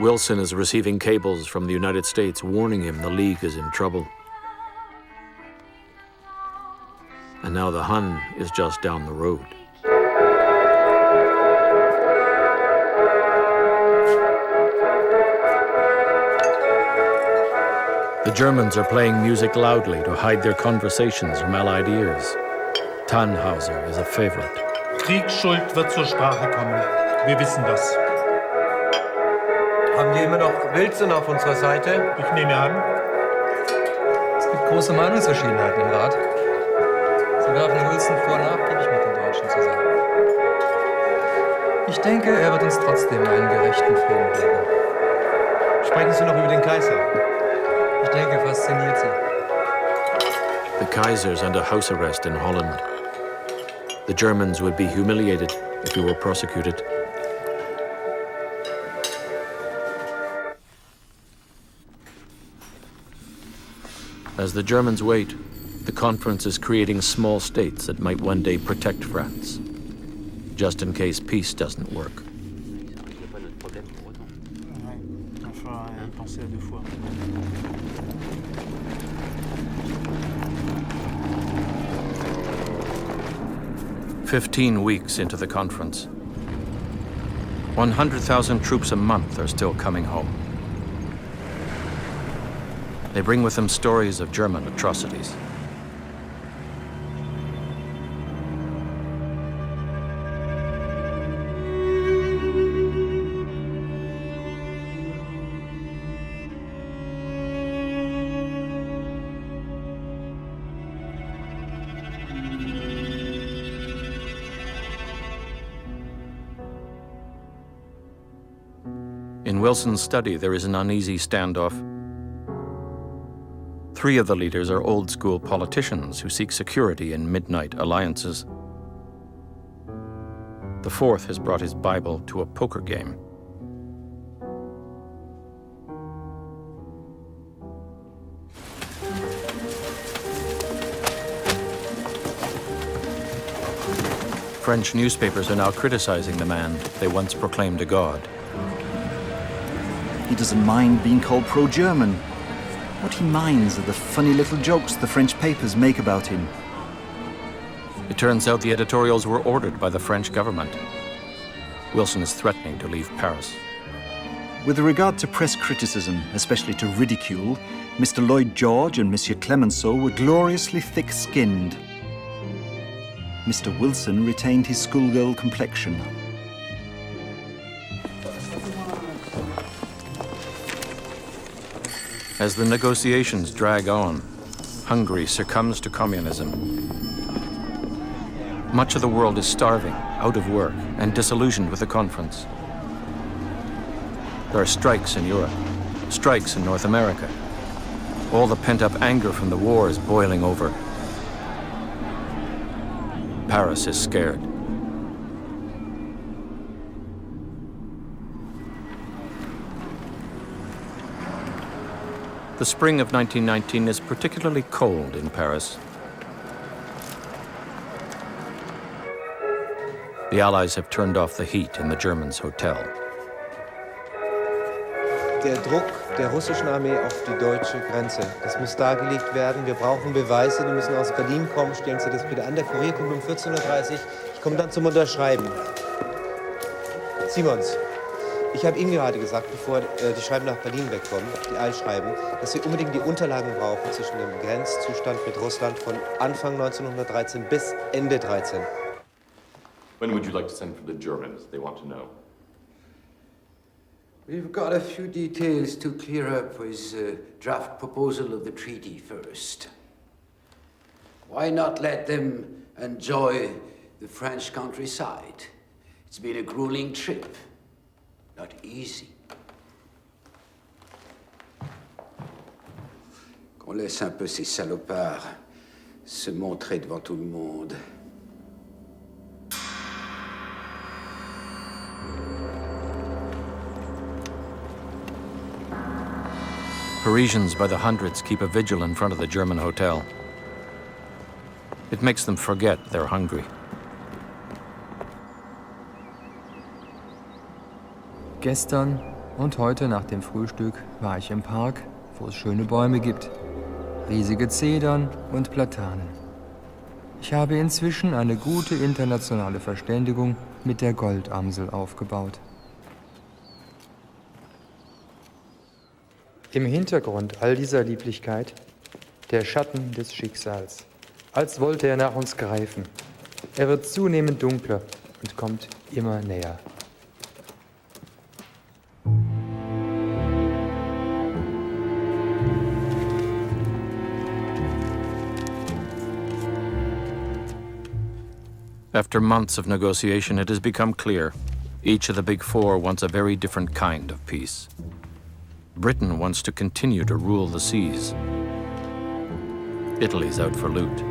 Wilson is receiving cables from the United States warning him the League is in trouble. And now the Hun is just down the road. The Germans are playing music loudly to hide their conversations from Allied ears. Tannhauser is a favorite. Kriegsschuld wird zur Sprache kommen. Wir wissen das. Haben wir immer noch Wilson auf unserer Seite? Ich nehme an. Es gibt große Meinungsverschiedenheiten im Rat. Sie werfen Wilson vor, nachgiebig mit den Deutschen zu sein. Ich denke, er wird uns trotzdem einen gerechten Frieden bringen. Sprechen Sie noch über den Kaiser? Ich denke, fasziniert Sie. The Kaiser's under house arrest in Holland. The Germans would be humiliated if he were prosecuted. As the Germans wait, the conference is creating small states that might one day protect France, just in case peace doesn't work. "15 weeks into the conference, 100,000 troops a month are still coming home. They bring with them stories of German atrocities. In Wilson's study, there is an uneasy standoff. 3 of the leaders are old-school politicians who seek security in midnight alliances. The 4th has brought his Bible to a poker game. French newspapers are now criticizing the man they once proclaimed a god. He doesn't mind being called pro-German. What he minds are the funny little jokes the French papers make about him. It turns out the editorials were ordered by the French government. Wilson is threatening to leave Paris. With regard to press criticism, especially to ridicule, Mr. Lloyd George and Monsieur Clemenceau were gloriously thick-skinned. Mr. Wilson retained his schoolgirl complexion. As the negotiations drag on, Hungary succumbs to communism. Much of the world is starving, out of work, and disillusioned with the conference. There are strikes in Europe, strikes in North America. All the pent-up anger from the war is boiling over. Paris is scared. The spring of 1919 is particularly cold in Paris. The Allies have turned off the heat in the Germans' hotel. Der Druck der russischen Armee auf die deutsche Grenze, das muss dargelegt werden. Wir brauchen Beweise, die müssen aus Berlin kommen. Stellen Sie das bitte an. Der Kurier kommt um 14:30 Uhr. Ich komme dann zum Unterschreiben. Simons, ich habe Ihnen gerade gesagt, bevor die Schreiben nach Berlin wegkommen, die Eilschreiben, dass wir unbedingt die Unterlagen brauchen zwischen dem Grenzzustand mit Russland von Anfang 1913 bis Ende 13. When would you like to send for the Germans? They want to know. We've got a few details to clear up with the draft proposal of the treaty first. Why not let them enjoy the French countryside? It's been a grueling trip, not easy. Qu'on laisse un peu ces salopards se montrer devant tout le monde. Parisians by the hundreds keep a vigil in front of the German hotel. It makes them forget they're hungry. Gestern und heute nach dem Frühstück war ich im Park, wo es schöne Bäume gibt. Riesige Zedern und Platanen. Ich habe inzwischen eine gute internationale Verständigung mit der Goldamsel aufgebaut. Im Hintergrund all dieser Lieblichkeit der Schatten des Schicksals, als wollte er nach uns greifen. Er wird zunehmend dunkler und kommt immer näher. After months of negotiation, it has become clear each of the big four wants a very different kind of peace. Britain wants to continue to rule the seas. Italy's out for loot.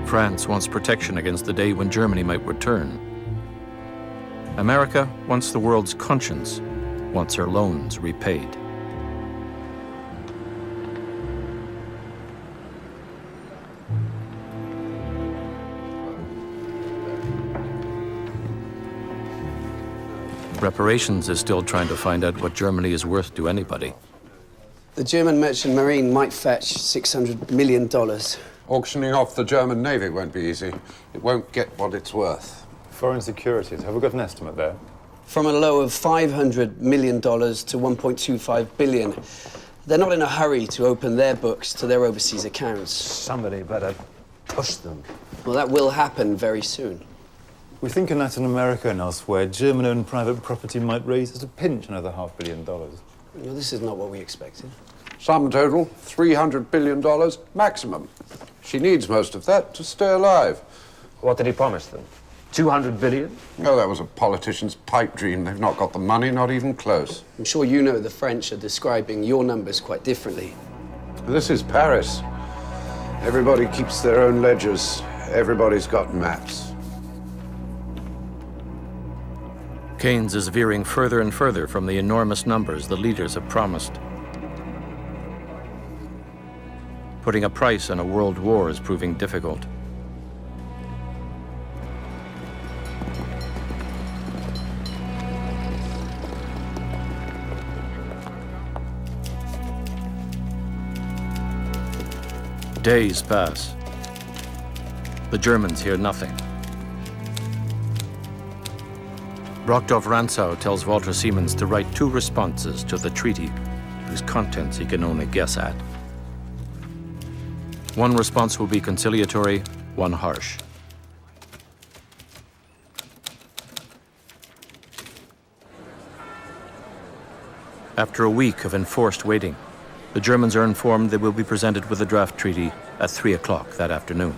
France wants protection against the day when Germany might return. America wants the world's conscience, wants her loans repaid. Reparations is still trying to find out what Germany is worth to anybody. The German merchant marine might fetch $600 million. Auctioning off the German Navy won't be easy. It won't get what it's worth. Foreign securities, have we got an estimate there? From a low of $500 million to $1.25 billion. They're not in a hurry to open their books to their overseas accounts. Somebody better push them. Well, that will happen very soon. We think in Latin America and elsewhere, German-owned private property might raise at a pinch another $500 million. Well, this is not what we expected. Sum total, $300 billion maximum. She needs most of that to stay alive. What did he promise them? 200 billion? No, that was a politician's pipe dream. They've not got the money, not even close. I'm sure you know the French are describing your numbers quite differently. This is Paris. Everybody keeps their own ledgers. Everybody's got maps. Keynes is veering further and further from the enormous numbers the leaders have promised. Putting a price on a world war is proving difficult. Days pass. The Germans hear nothing. Brockdorff-Rantzau tells Walter Siemens to write 2 responses to the treaty, whose contents he can only guess at. One response will be conciliatory, one harsh. After a week of enforced waiting, the Germans are informed they will be presented with the draft treaty at 3 o'clock that afternoon.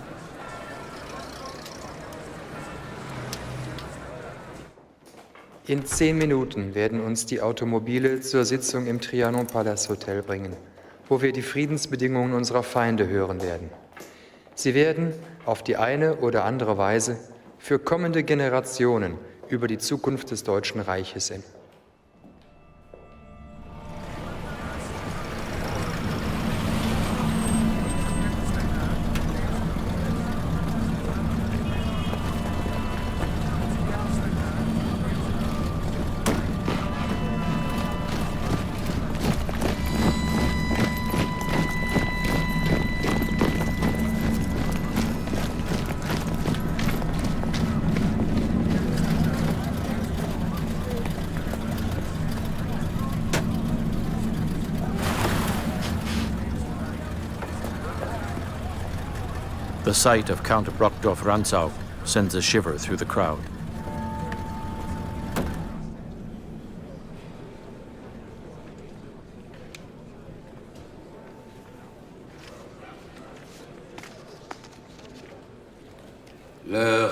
In 10 Minuten werden uns die Automobile zur Sitzung im Trianon Palace Hotel bringen, wo wir die Friedensbedingungen unserer Feinde hören werden. Sie werden auf die eine oder andere Weise für kommende Generationen über die Zukunft des Deutschen Reiches entscheiden. The sight of Count Brockdorff-Rantzau sends a shiver through the crowd. L'heure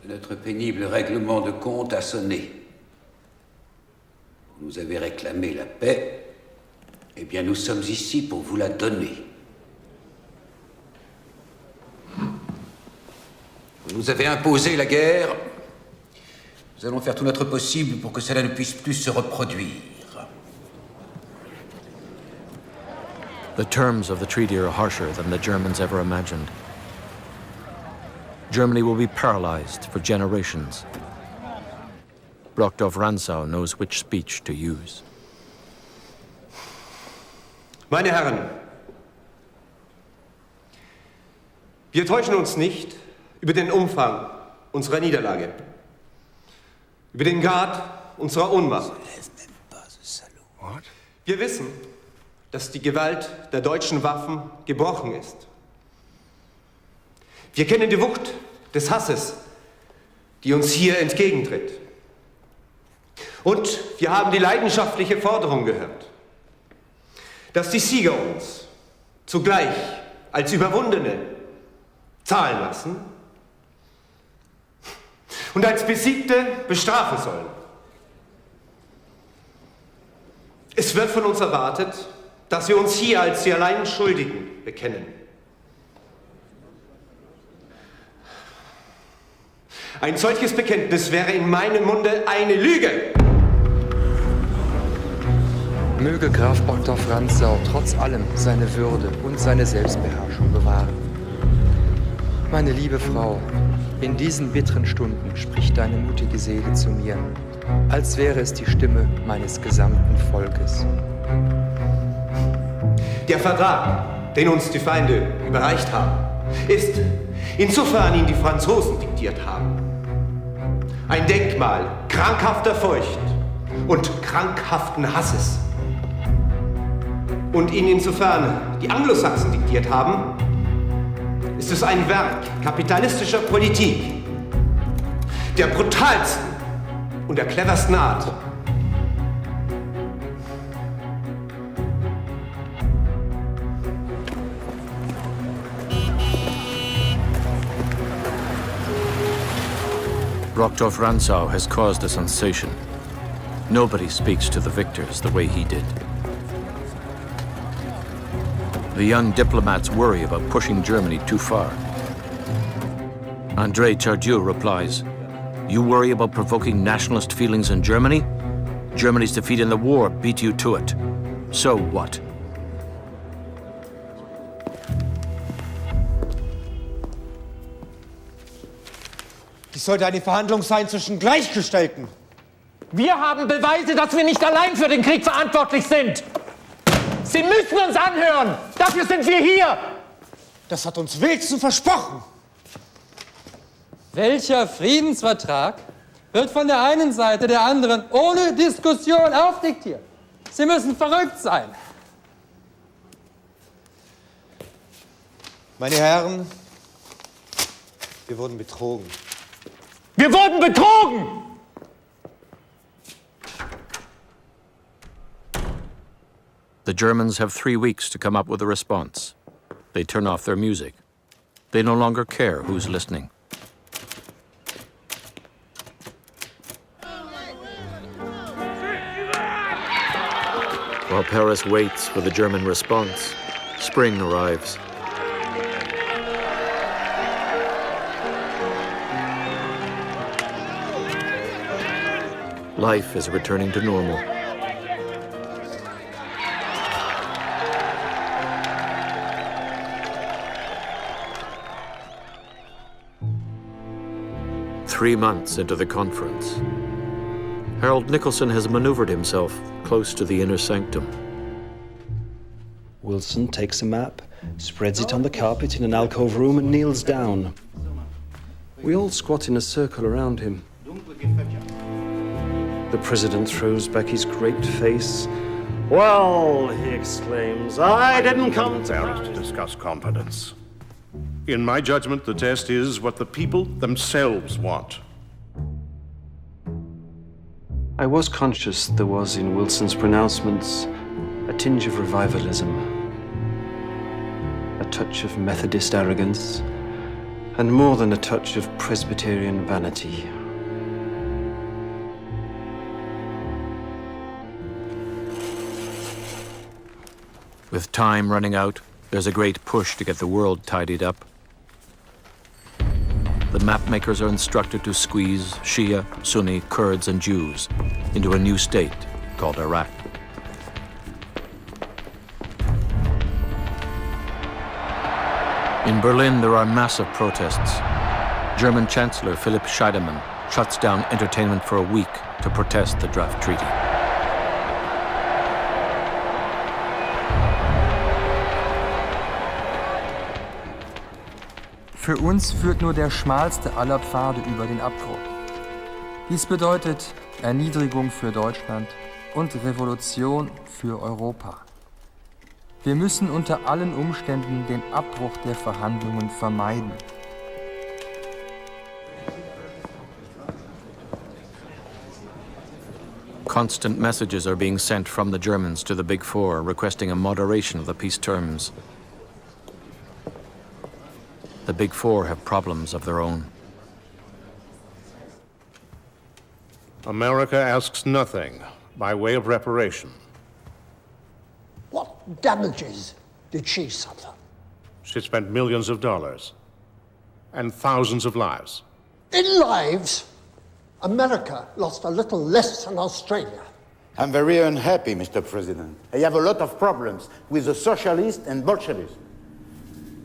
de notre pénible règlement de compte a sonné. Vous nous avez réclamé la paix, eh bien nous sommes ici pour vous la donner. Vous nous avez imposé la guerre. Nous allons faire tout notre possible pour que cela ne puisse plus se reproduire. The terms of the treaty are harsher than the Germans ever imagined. Germany will be paralyzed for generations. Brockdorff-Rantzau knows which speech to use. Meine Herren, wir täuschen uns nicht über den Umfang unserer Niederlage, über den Grad unserer Ohnmacht. Wir wissen, dass die Gewalt der deutschen Waffen gebrochen ist. Wir kennen die Wucht des Hasses, die uns hier entgegentritt. Und wir haben die leidenschaftliche Forderung gehört, dass die Sieger uns zugleich als Überwundene zahlen lassen und als Besiegte bestrafen sollen. Es wird von uns erwartet, dass wir uns hier als die allein Schuldigen bekennen. Ein solches Bekenntnis wäre in meinem Munde eine Lüge. Möge Graf Brockdorff-Rantzau trotz allem seine Würde und seine Selbstbeherrschung bewahren. Meine liebe Frau, in diesen bitteren Stunden spricht deine mutige Seele zu mir, als wäre es die Stimme meines gesamten Volkes. Der Vertrag, den uns die Feinde überreicht haben, ist, insofern ihn die Franzosen diktiert haben, ein Denkmal krankhafter Furcht und krankhaften Hasses. Und ihn insofern die Anglosachsen diktiert haben, ist es ein Werk kapitalistischer Politik, der brutalsten und der cleversten Art. Brockdorff-Rantzau has caused a sensation. Nobody speaks to the victors the way he did. The young diplomats worry about pushing Germany too far. André Chardieu replies, "You worry about provoking nationalist feelings in Germany? Germany's defeat in the war beat you to it. So what?" Dies sollte eine Verhandlung sein zwischen Gleichgestellten. Wir haben Beweise, dass wir nicht allein für den Krieg verantwortlich sind. Sie müssen uns anhören. Dafür sind wir hier. Das hat uns Wilson versprochen. Welcher Friedensvertrag wird von der einen Seite der anderen ohne Diskussion aufdiktiert? Sie müssen verrückt sein. Meine Herren, wir wurden betrogen. Wir wurden betrogen! The Germans have 3 weeks to come up with a response. They turn off their music. They no longer care who's listening. While Paris waits for the German response, spring arrives. Life is returning to normal. Three months into the conference, Harold Nicholson has maneuvered himself close to the inner sanctum. Wilson takes a map, spreads it on the carpet in an alcove room and kneels down. We all squat in a circle around him. The president throws back his great face. "Well," he exclaims, "I didn't come to discuss competence. In my judgment, the test is what the people themselves want. I was conscious there was in Wilson's pronouncements a tinge of revivalism, a touch of Methodist arrogance, and more than a touch of Presbyterian vanity. With time running out, there's a great push to get the world tidied up. The mapmakers are instructed to squeeze Shia, Sunni, Kurds, and Jews into a new state called Iraq. In Berlin, there are massive protests. German Chancellor Philipp Scheidemann shuts down entertainment for a week to protest the draft treaty. Für uns führt nur der schmalste aller Pfade über den Abgrund. Dies bedeutet Erniedrigung für Deutschland und Revolution für Europa. Wir müssen unter allen Umständen den Abbruch der Verhandlungen vermeiden. Constant messages are being sent from the Germans to the Big Four requesting a moderation of the peace terms. The Big Four have problems of their own. America asks nothing by way of reparation. What damages did she suffer? She spent millions of dollars and thousands of lives. In lives, America lost a little less than Australia. I'm very unhappy, Mr. President. I have a lot of problems with the socialists and Bolsheviks.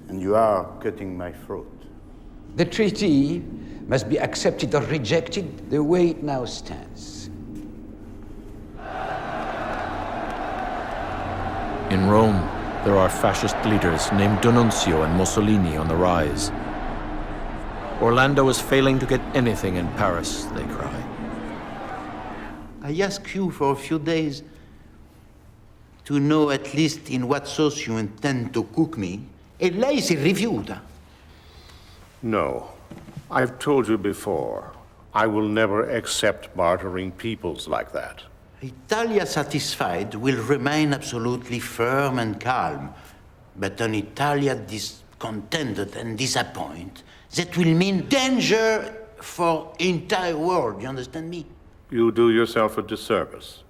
And you are cutting my throat. The treaty must be accepted or rejected the way it now stands. In Rome, there are fascist leaders named D'Annunzio and Mussolini on the rise. Orlando is failing to get anything in Paris, they cry. I ask you for a few days to know at least in what sauce you intend to cook me. E lei si rifiuta. No. I've told you before, I will never accept bartering peoples like that. Italia satisfied will remain absolutely firm and calm. But an Italia discontented and disappointed, that will mean danger for entire world, you understand me? You do yourself a disservice.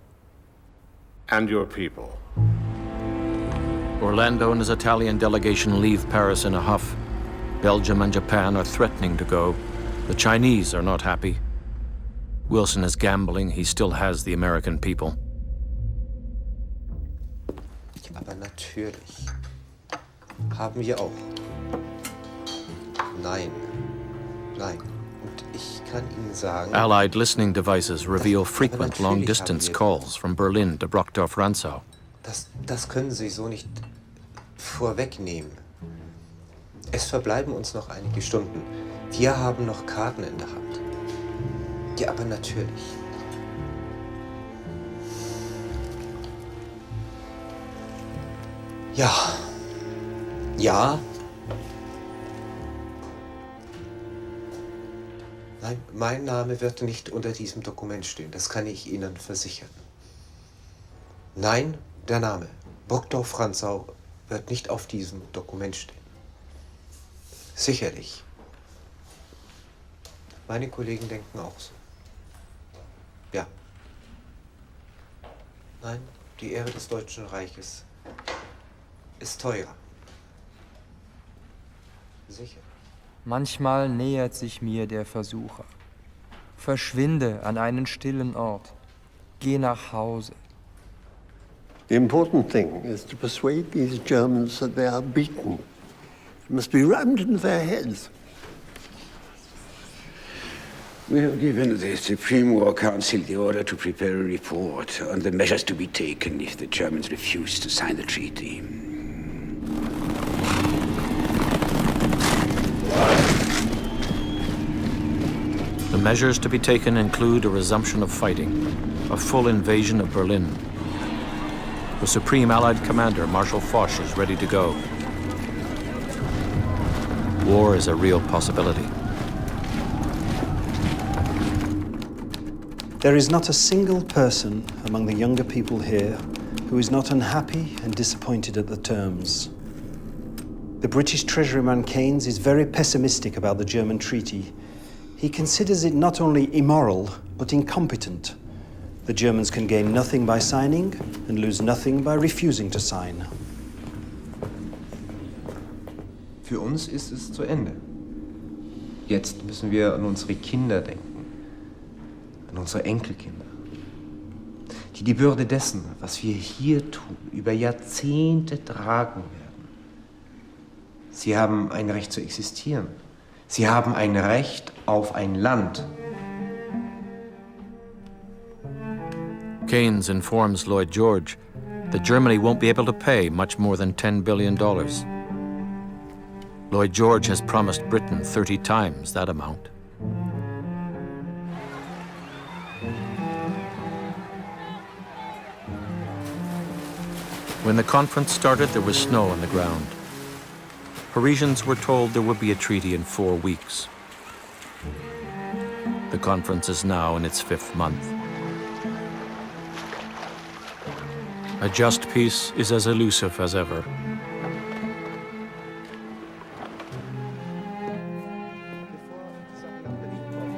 And your people. Orlando and his Italian delegation leave Paris in a huff. Belgium and Japan are threatening to go. The Chinese are not happy. Wilson is gambling he still has the American people. Aber natürlich haben wir auch. Nein, nein. Und ich kann Ihnen sagen... Allied listening devices reveal frequent long-distance calls from Berlin to Brockdorf-Rantzau. Das können Sie so nicht vorwegnehmen. Es verbleiben uns noch einige Stunden. Wir haben noch Karten in der Hand. Ja, aber natürlich. Ja. Ja. Nein, mein Name wird nicht unter diesem Dokument stehen. Das kann ich Ihnen versichern. Nein, der Name Brockdorf-Rantzau wird nicht auf diesem Dokument stehen. Sicherlich. Meine Kollegen denken auch so. Ja. Nein, die Ehre des Deutschen Reiches ist teurer. Sicher. Manchmal nähert sich mir der Versucher. Verschwinde an einen stillen Ort. Geh nach Hause. The important thing is to persuade these Germans that they are beaten. It must be rammed into their heads. We have given the Supreme War Council the order to prepare a report on the measures to be taken if the Germans refuse to sign the treaty. The measures to be taken include a resumption of fighting, a full invasion of Berlin. The Supreme Allied Commander, Marshal Foch, is ready to go. war is a real possibility. There is not a single person among the younger people here who is not unhappy and disappointed at the terms. The British Treasuryman Keynes is very pessimistic about the German treaty. He considers it not only immoral, but incompetent. The Germans can gain nothing by signing and lose nothing by refusing to sign. Für uns ist es zu Ende. Jetzt müssen wir an unsere Kinder denken, an unsere Enkelkinder, die die Bürde dessen, was wir hier tun, über Jahrzehnte tragen werden. Sie haben ein Recht zu existieren. Sie haben ein Recht auf ein Land. Keynes informs Lloyd George that Germany won't be able to pay much more than $10 billion. Lloyd George has promised Britain 30 times that amount. When the conference started, there was snow on the ground. Parisians were told there would be a treaty in 4 weeks. The conference is now in its 5th month. A just peace is as elusive as ever.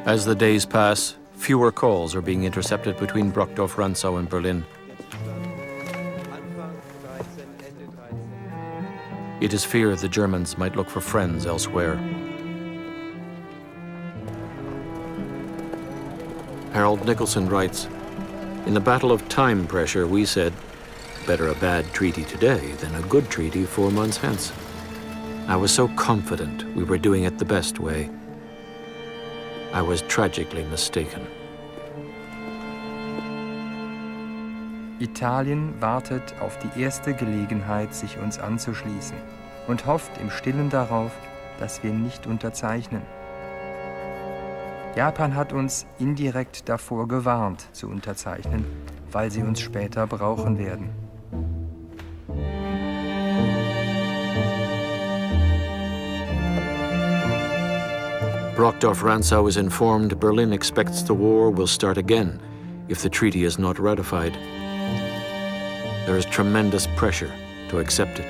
As the days pass, fewer calls are being intercepted between Brockdorf-Rantzau and Berlin. It is feared the Germans might look for friends elsewhere. Harold Nicholson writes, "In the battle of time pressure, we said, better a bad treaty today than a good treaty 4 months hence. I was so confident we were doing it the best way. I was tragically mistaken." Italien wartet auf die erste Gelegenheit, sich uns anzuschließen und hofft im Stillen darauf, dass wir nicht unterzeichnen. Japan hat uns indirekt davor gewarnt, zu unterzeichnen, weil sie uns später brauchen werden. Brockdorf-Rantzau is informed Berlin expects the war will start again if the treaty is not ratified. There is tremendous pressure to accept it.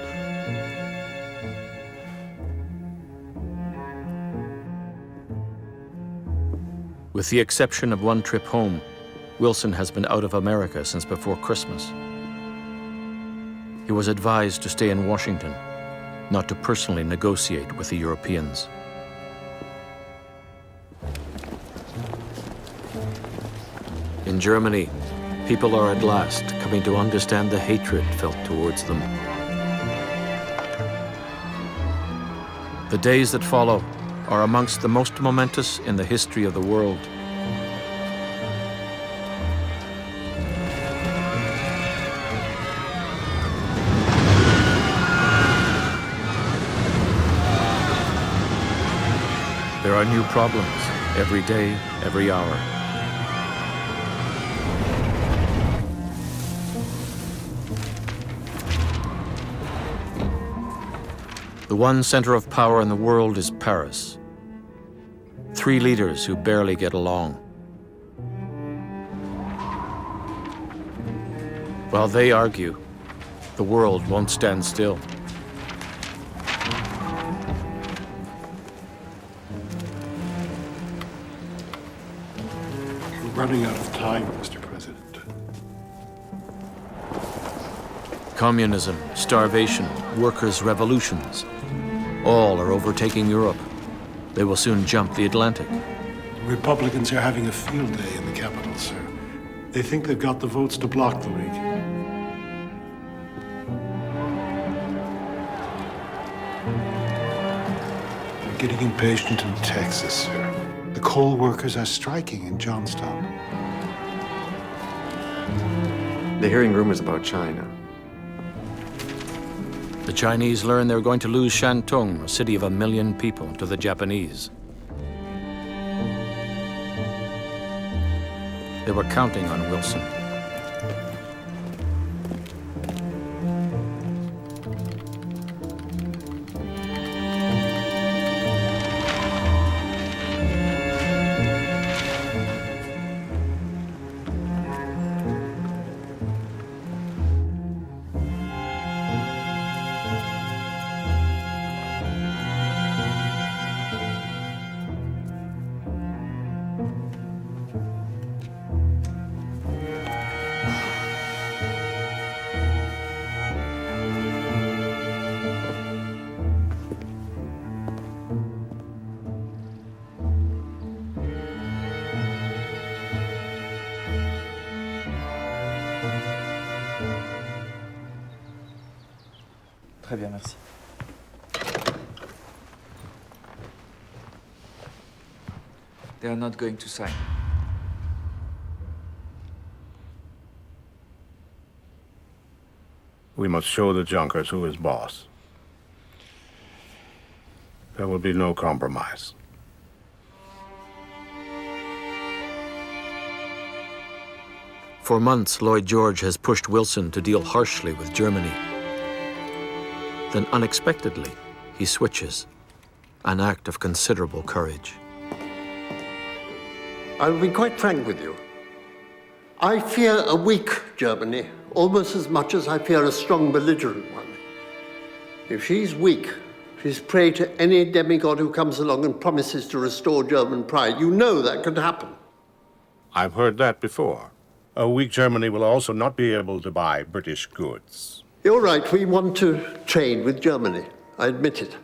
With the exception of one trip home, Wilson has been out of America since before Christmas. He was advised to stay in Washington, not to personally negotiate with the Europeans. In Germany, people are at last coming to understand the hatred felt towards them. The days that follow are amongst the most momentous in the history of the world. There are new problems every day, every hour. The one center of power in the world is Paris. 3 leaders who barely get along. While they argue, the world won't stand still. We're running out of time, Mr. President. Communism, starvation, workers' revolutions, all are overtaking Europe. They will soon jump the Atlantic. Republicans are having a field day in the capital, sir. They think they've got the votes to block the League. They're getting impatient in Texas, sir. The coal workers are striking in Johnstown. They're hearing rumors about China. The Chinese learn they're going to lose Shantung, a city of 1 million people, to the Japanese. They were counting on Wilson. Très bien, merci. They are not going to sign. We must show the Junkers who is boss. There will be no compromise. For months, Lloyd George has pushed Wilson to deal harshly with Germany. Then unexpectedly, he switches, an act of considerable courage. I'll be quite frank with you. I fear a weak Germany almost as much as I fear a strong, belligerent one. If she's weak, she's prey to any demigod who comes along and promises to restore German pride. You know that could happen. I've heard that before. A weak Germany will also not be able to buy British goods. You're right, we want to trade with Germany. I admit it.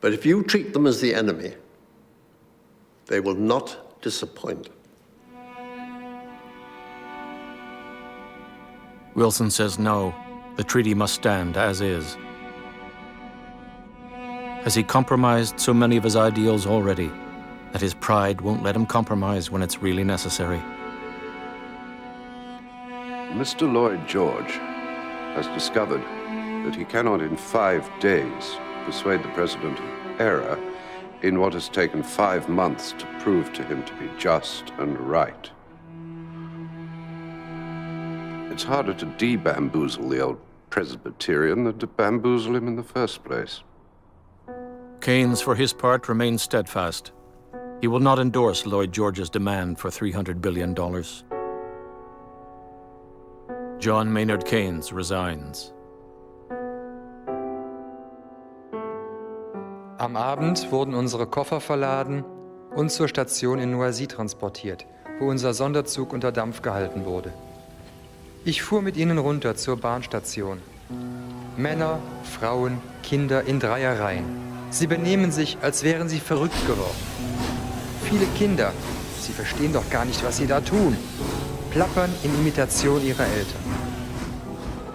But if you treat them as the enemy, they will not disappoint. Wilson says no, the treaty must stand as is. Has he compromised so many of his ideals already that his pride won't let him compromise when it's really necessary? Mr. Lloyd George has discovered that he cannot in 5 days persuade the President of error in what has taken 5 months to prove to him to be just and right. It's harder to de-bamboozle the old Presbyterian than to bamboozle him in the first place. Keynes, for his part, remains steadfast. He will not endorse Lloyd George's demand for $300 billion. John Maynard Keynes resigns. Am Abend wurden unsere Koffer verladen und zur Station in Noisy transportiert, wo unser Sonderzug unter Dampf gehalten wurde. Ich fuhr mit ihnen runter zur Bahnstation. Männer, Frauen, Kinder in Dreierreihen. Sie benehmen sich, als wären sie verrückt geworden. Viele Kinder, sie verstehen doch gar nicht, was sie da tun, plappern in Imitation ihrer Eltern.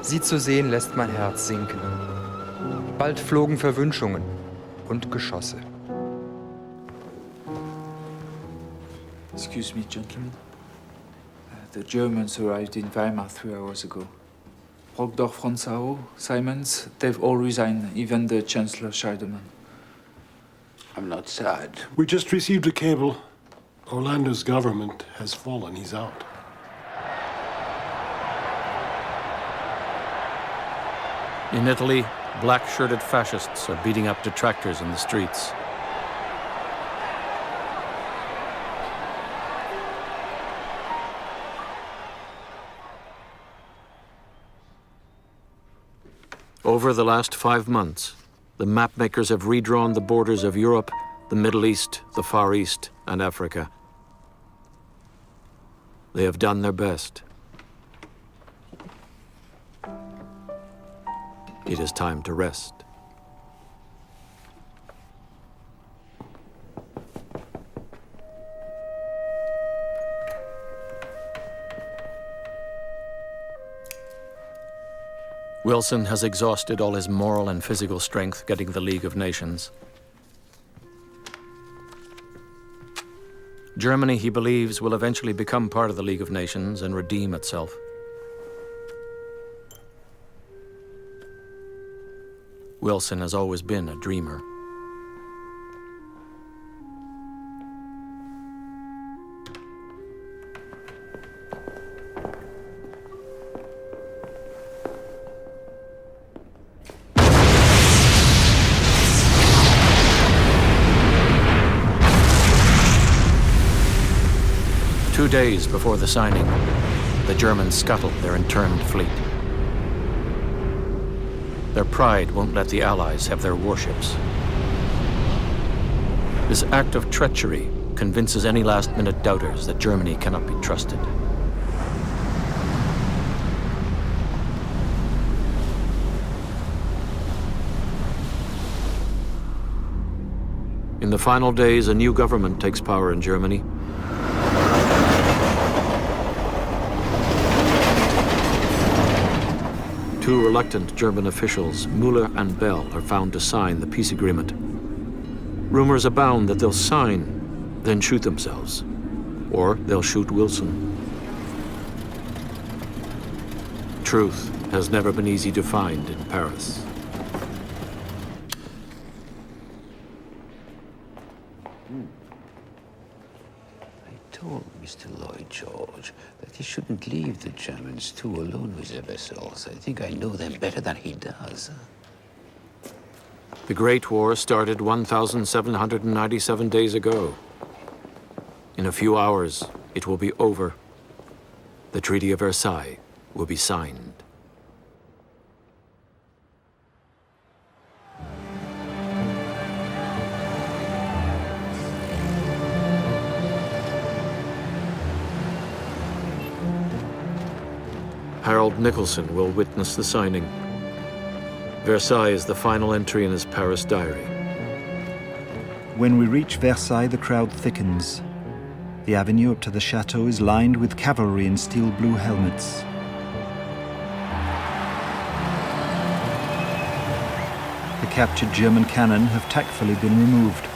Sie zu sehen, lässt mein Herz sinken. Bald flogen Verwünschungen und Geschosse. Excuse me, gentlemen. The Germans arrived in Weimar 3 hours ago. Brockdorf, Ronsau, Simons, they've all resigned, even the Chancellor Scheidemann. I'm not sad. We just received a cable. Orlando's government has fallen. He's out. In Italy, black-shirted fascists are beating up detractors in the streets. Over the last 5 months, the mapmakers have redrawn the borders of Europe, the Middle East, the Far East, and Africa. They have done their best. It is time to rest. Wilson has exhausted all his moral and physical strength getting the League of Nations. Germany, he believes, will eventually become part of the League of Nations and redeem itself. Wilson has always been a dreamer. Two days before the signing, the Germans scuttled their interned fleet. Their pride won't let the Allies have their warships. This act of treachery convinces any last-minute doubters that Germany cannot be trusted. In the final days, a new government takes power in Germany. Two reluctant German officials, Müller and Bell, are found to sign the peace agreement. Rumors abound that they'll sign, then shoot themselves. Or they'll shoot Wilson. Truth has never been easy to find in Paris. Told Mr. Lloyd George that he shouldn't leave the Germans too alone with their vessels. I think I know them better than he does. The Great War started 1,797 days ago. In a few hours, it will be over. The Treaty of Versailles will be signed. Harold Nicholson will witness the signing. Versailles is the final entry in his Paris diary. When we reach Versailles, the crowd thickens. The avenue up to the chateau is lined with cavalry in steel blue helmets. The captured German cannon have tactfully been removed.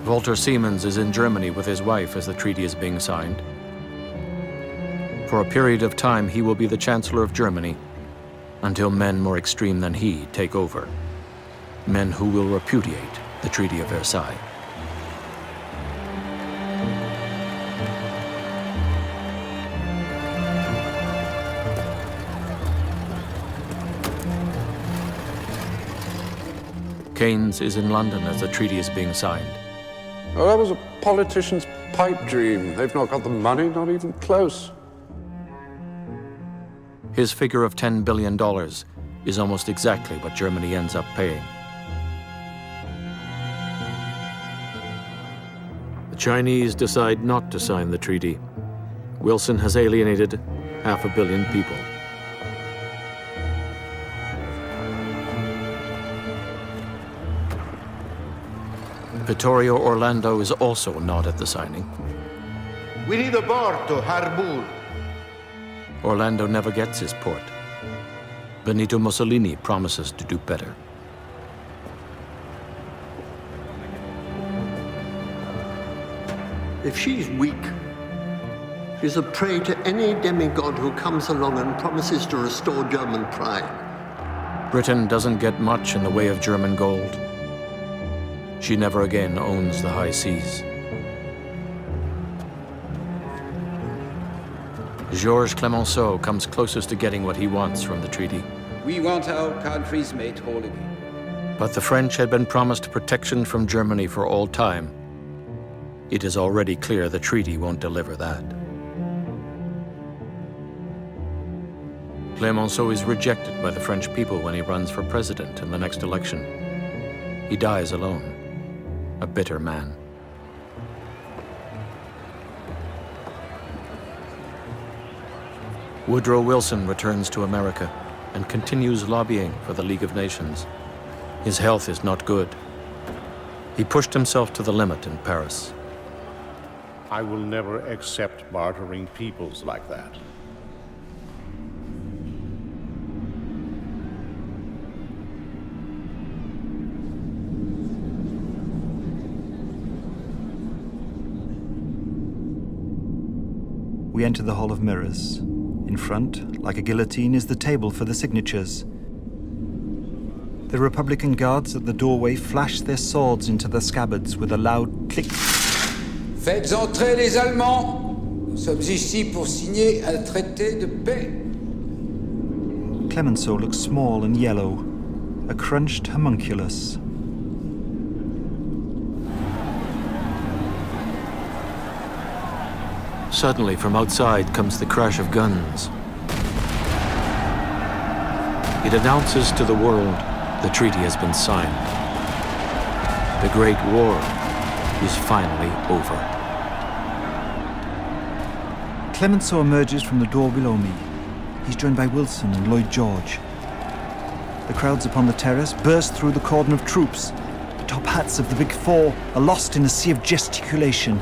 Walter Siemens is in Germany with his wife as the treaty is being signed. For a period of time, he will be the Chancellor of Germany until men more extreme than he take over. Men who will repudiate the Treaty of Versailles. Keynes is in London as the treaty is being signed. Oh, that was a politician's pipe dream. They've not got the money, not even close. His figure of $10 billion is almost exactly what Germany ends up paying. The Chinese decide not to sign the treaty. Wilson has alienated 500 million people. Vittorio Orlando is also not at the signing. We need a port to Harbour. Orlando never gets his port. Benito Mussolini promises to do better. If she's weak, she's a prey to any demigod who comes along and promises to restore German pride. Britain doesn't get much in the way of German gold. She never again owns the high seas. Georges Clemenceau comes closest to getting what he wants from the treaty. We want our countries made whole again. But the French had been promised protection from Germany for all time. It is already clear the treaty won't deliver that. Clemenceau is rejected by the French people when he runs for president in the next election. He dies alone, a bitter man. Woodrow Wilson returns to America and continues lobbying for the League of Nations. His health is not good. He pushed himself to the limit in Paris. I will never accept bartering peoples like that. We enter the Hall of Mirrors. In front, like a guillotine, is the table for the signatures. The Republican guards at the doorway flash their swords into the scabbards with a loud click. Faites entrer les Allemands. Nous sommes ici pour signer un traité de paix. Clemenceau looks small and yellow, a crunched homunculus. Suddenly, from outside comes the crash of guns. It announces to the world the treaty has been signed. The Great War is finally over. Clemenceau emerges from the door below me. He's joined by Wilson and Lloyd George. The crowds upon the terrace burst through the cordon of troops. The top hats of the Big Four are lost in a sea of gesticulation.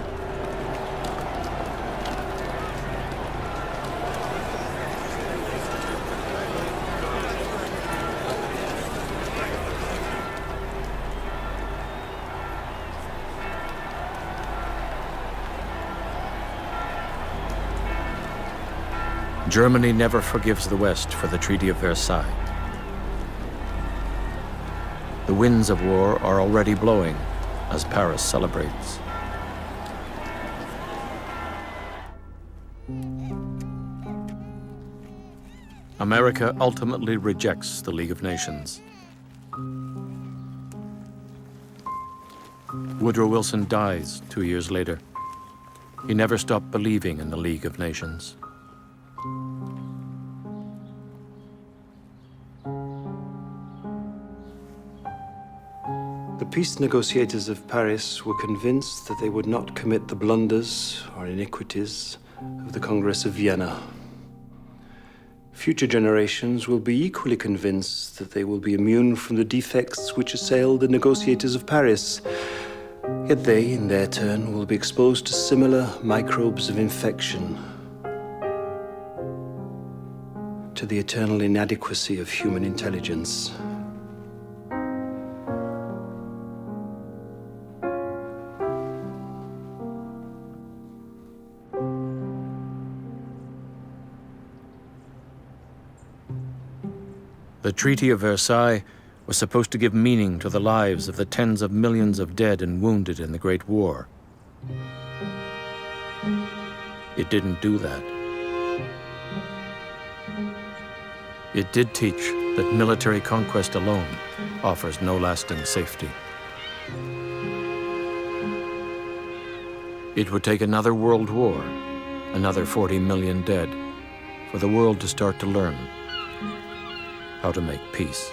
Germany never forgives the West for the Treaty of Versailles. The winds of war are already blowing as Paris celebrates. America ultimately rejects the League of Nations. Woodrow Wilson dies 2 years later. He never stopped believing in the League of Nations. The peace negotiators of Paris were convinced that they would not commit the blunders or iniquities of the Congress of Vienna. Future generations will be equally convinced that they will be immune from the defects which assailed the negotiators of Paris. Yet they, in their turn, will be exposed to similar microbes of infection, to the eternal inadequacy of human intelligence. The Treaty of Versailles was supposed to give meaning to the lives of the tens of millions of dead and wounded in the Great War. It didn't do that. It did teach that military conquest alone offers no lasting safety. It would take another world war, another 40 million dead, for the world to start to learn how to make peace.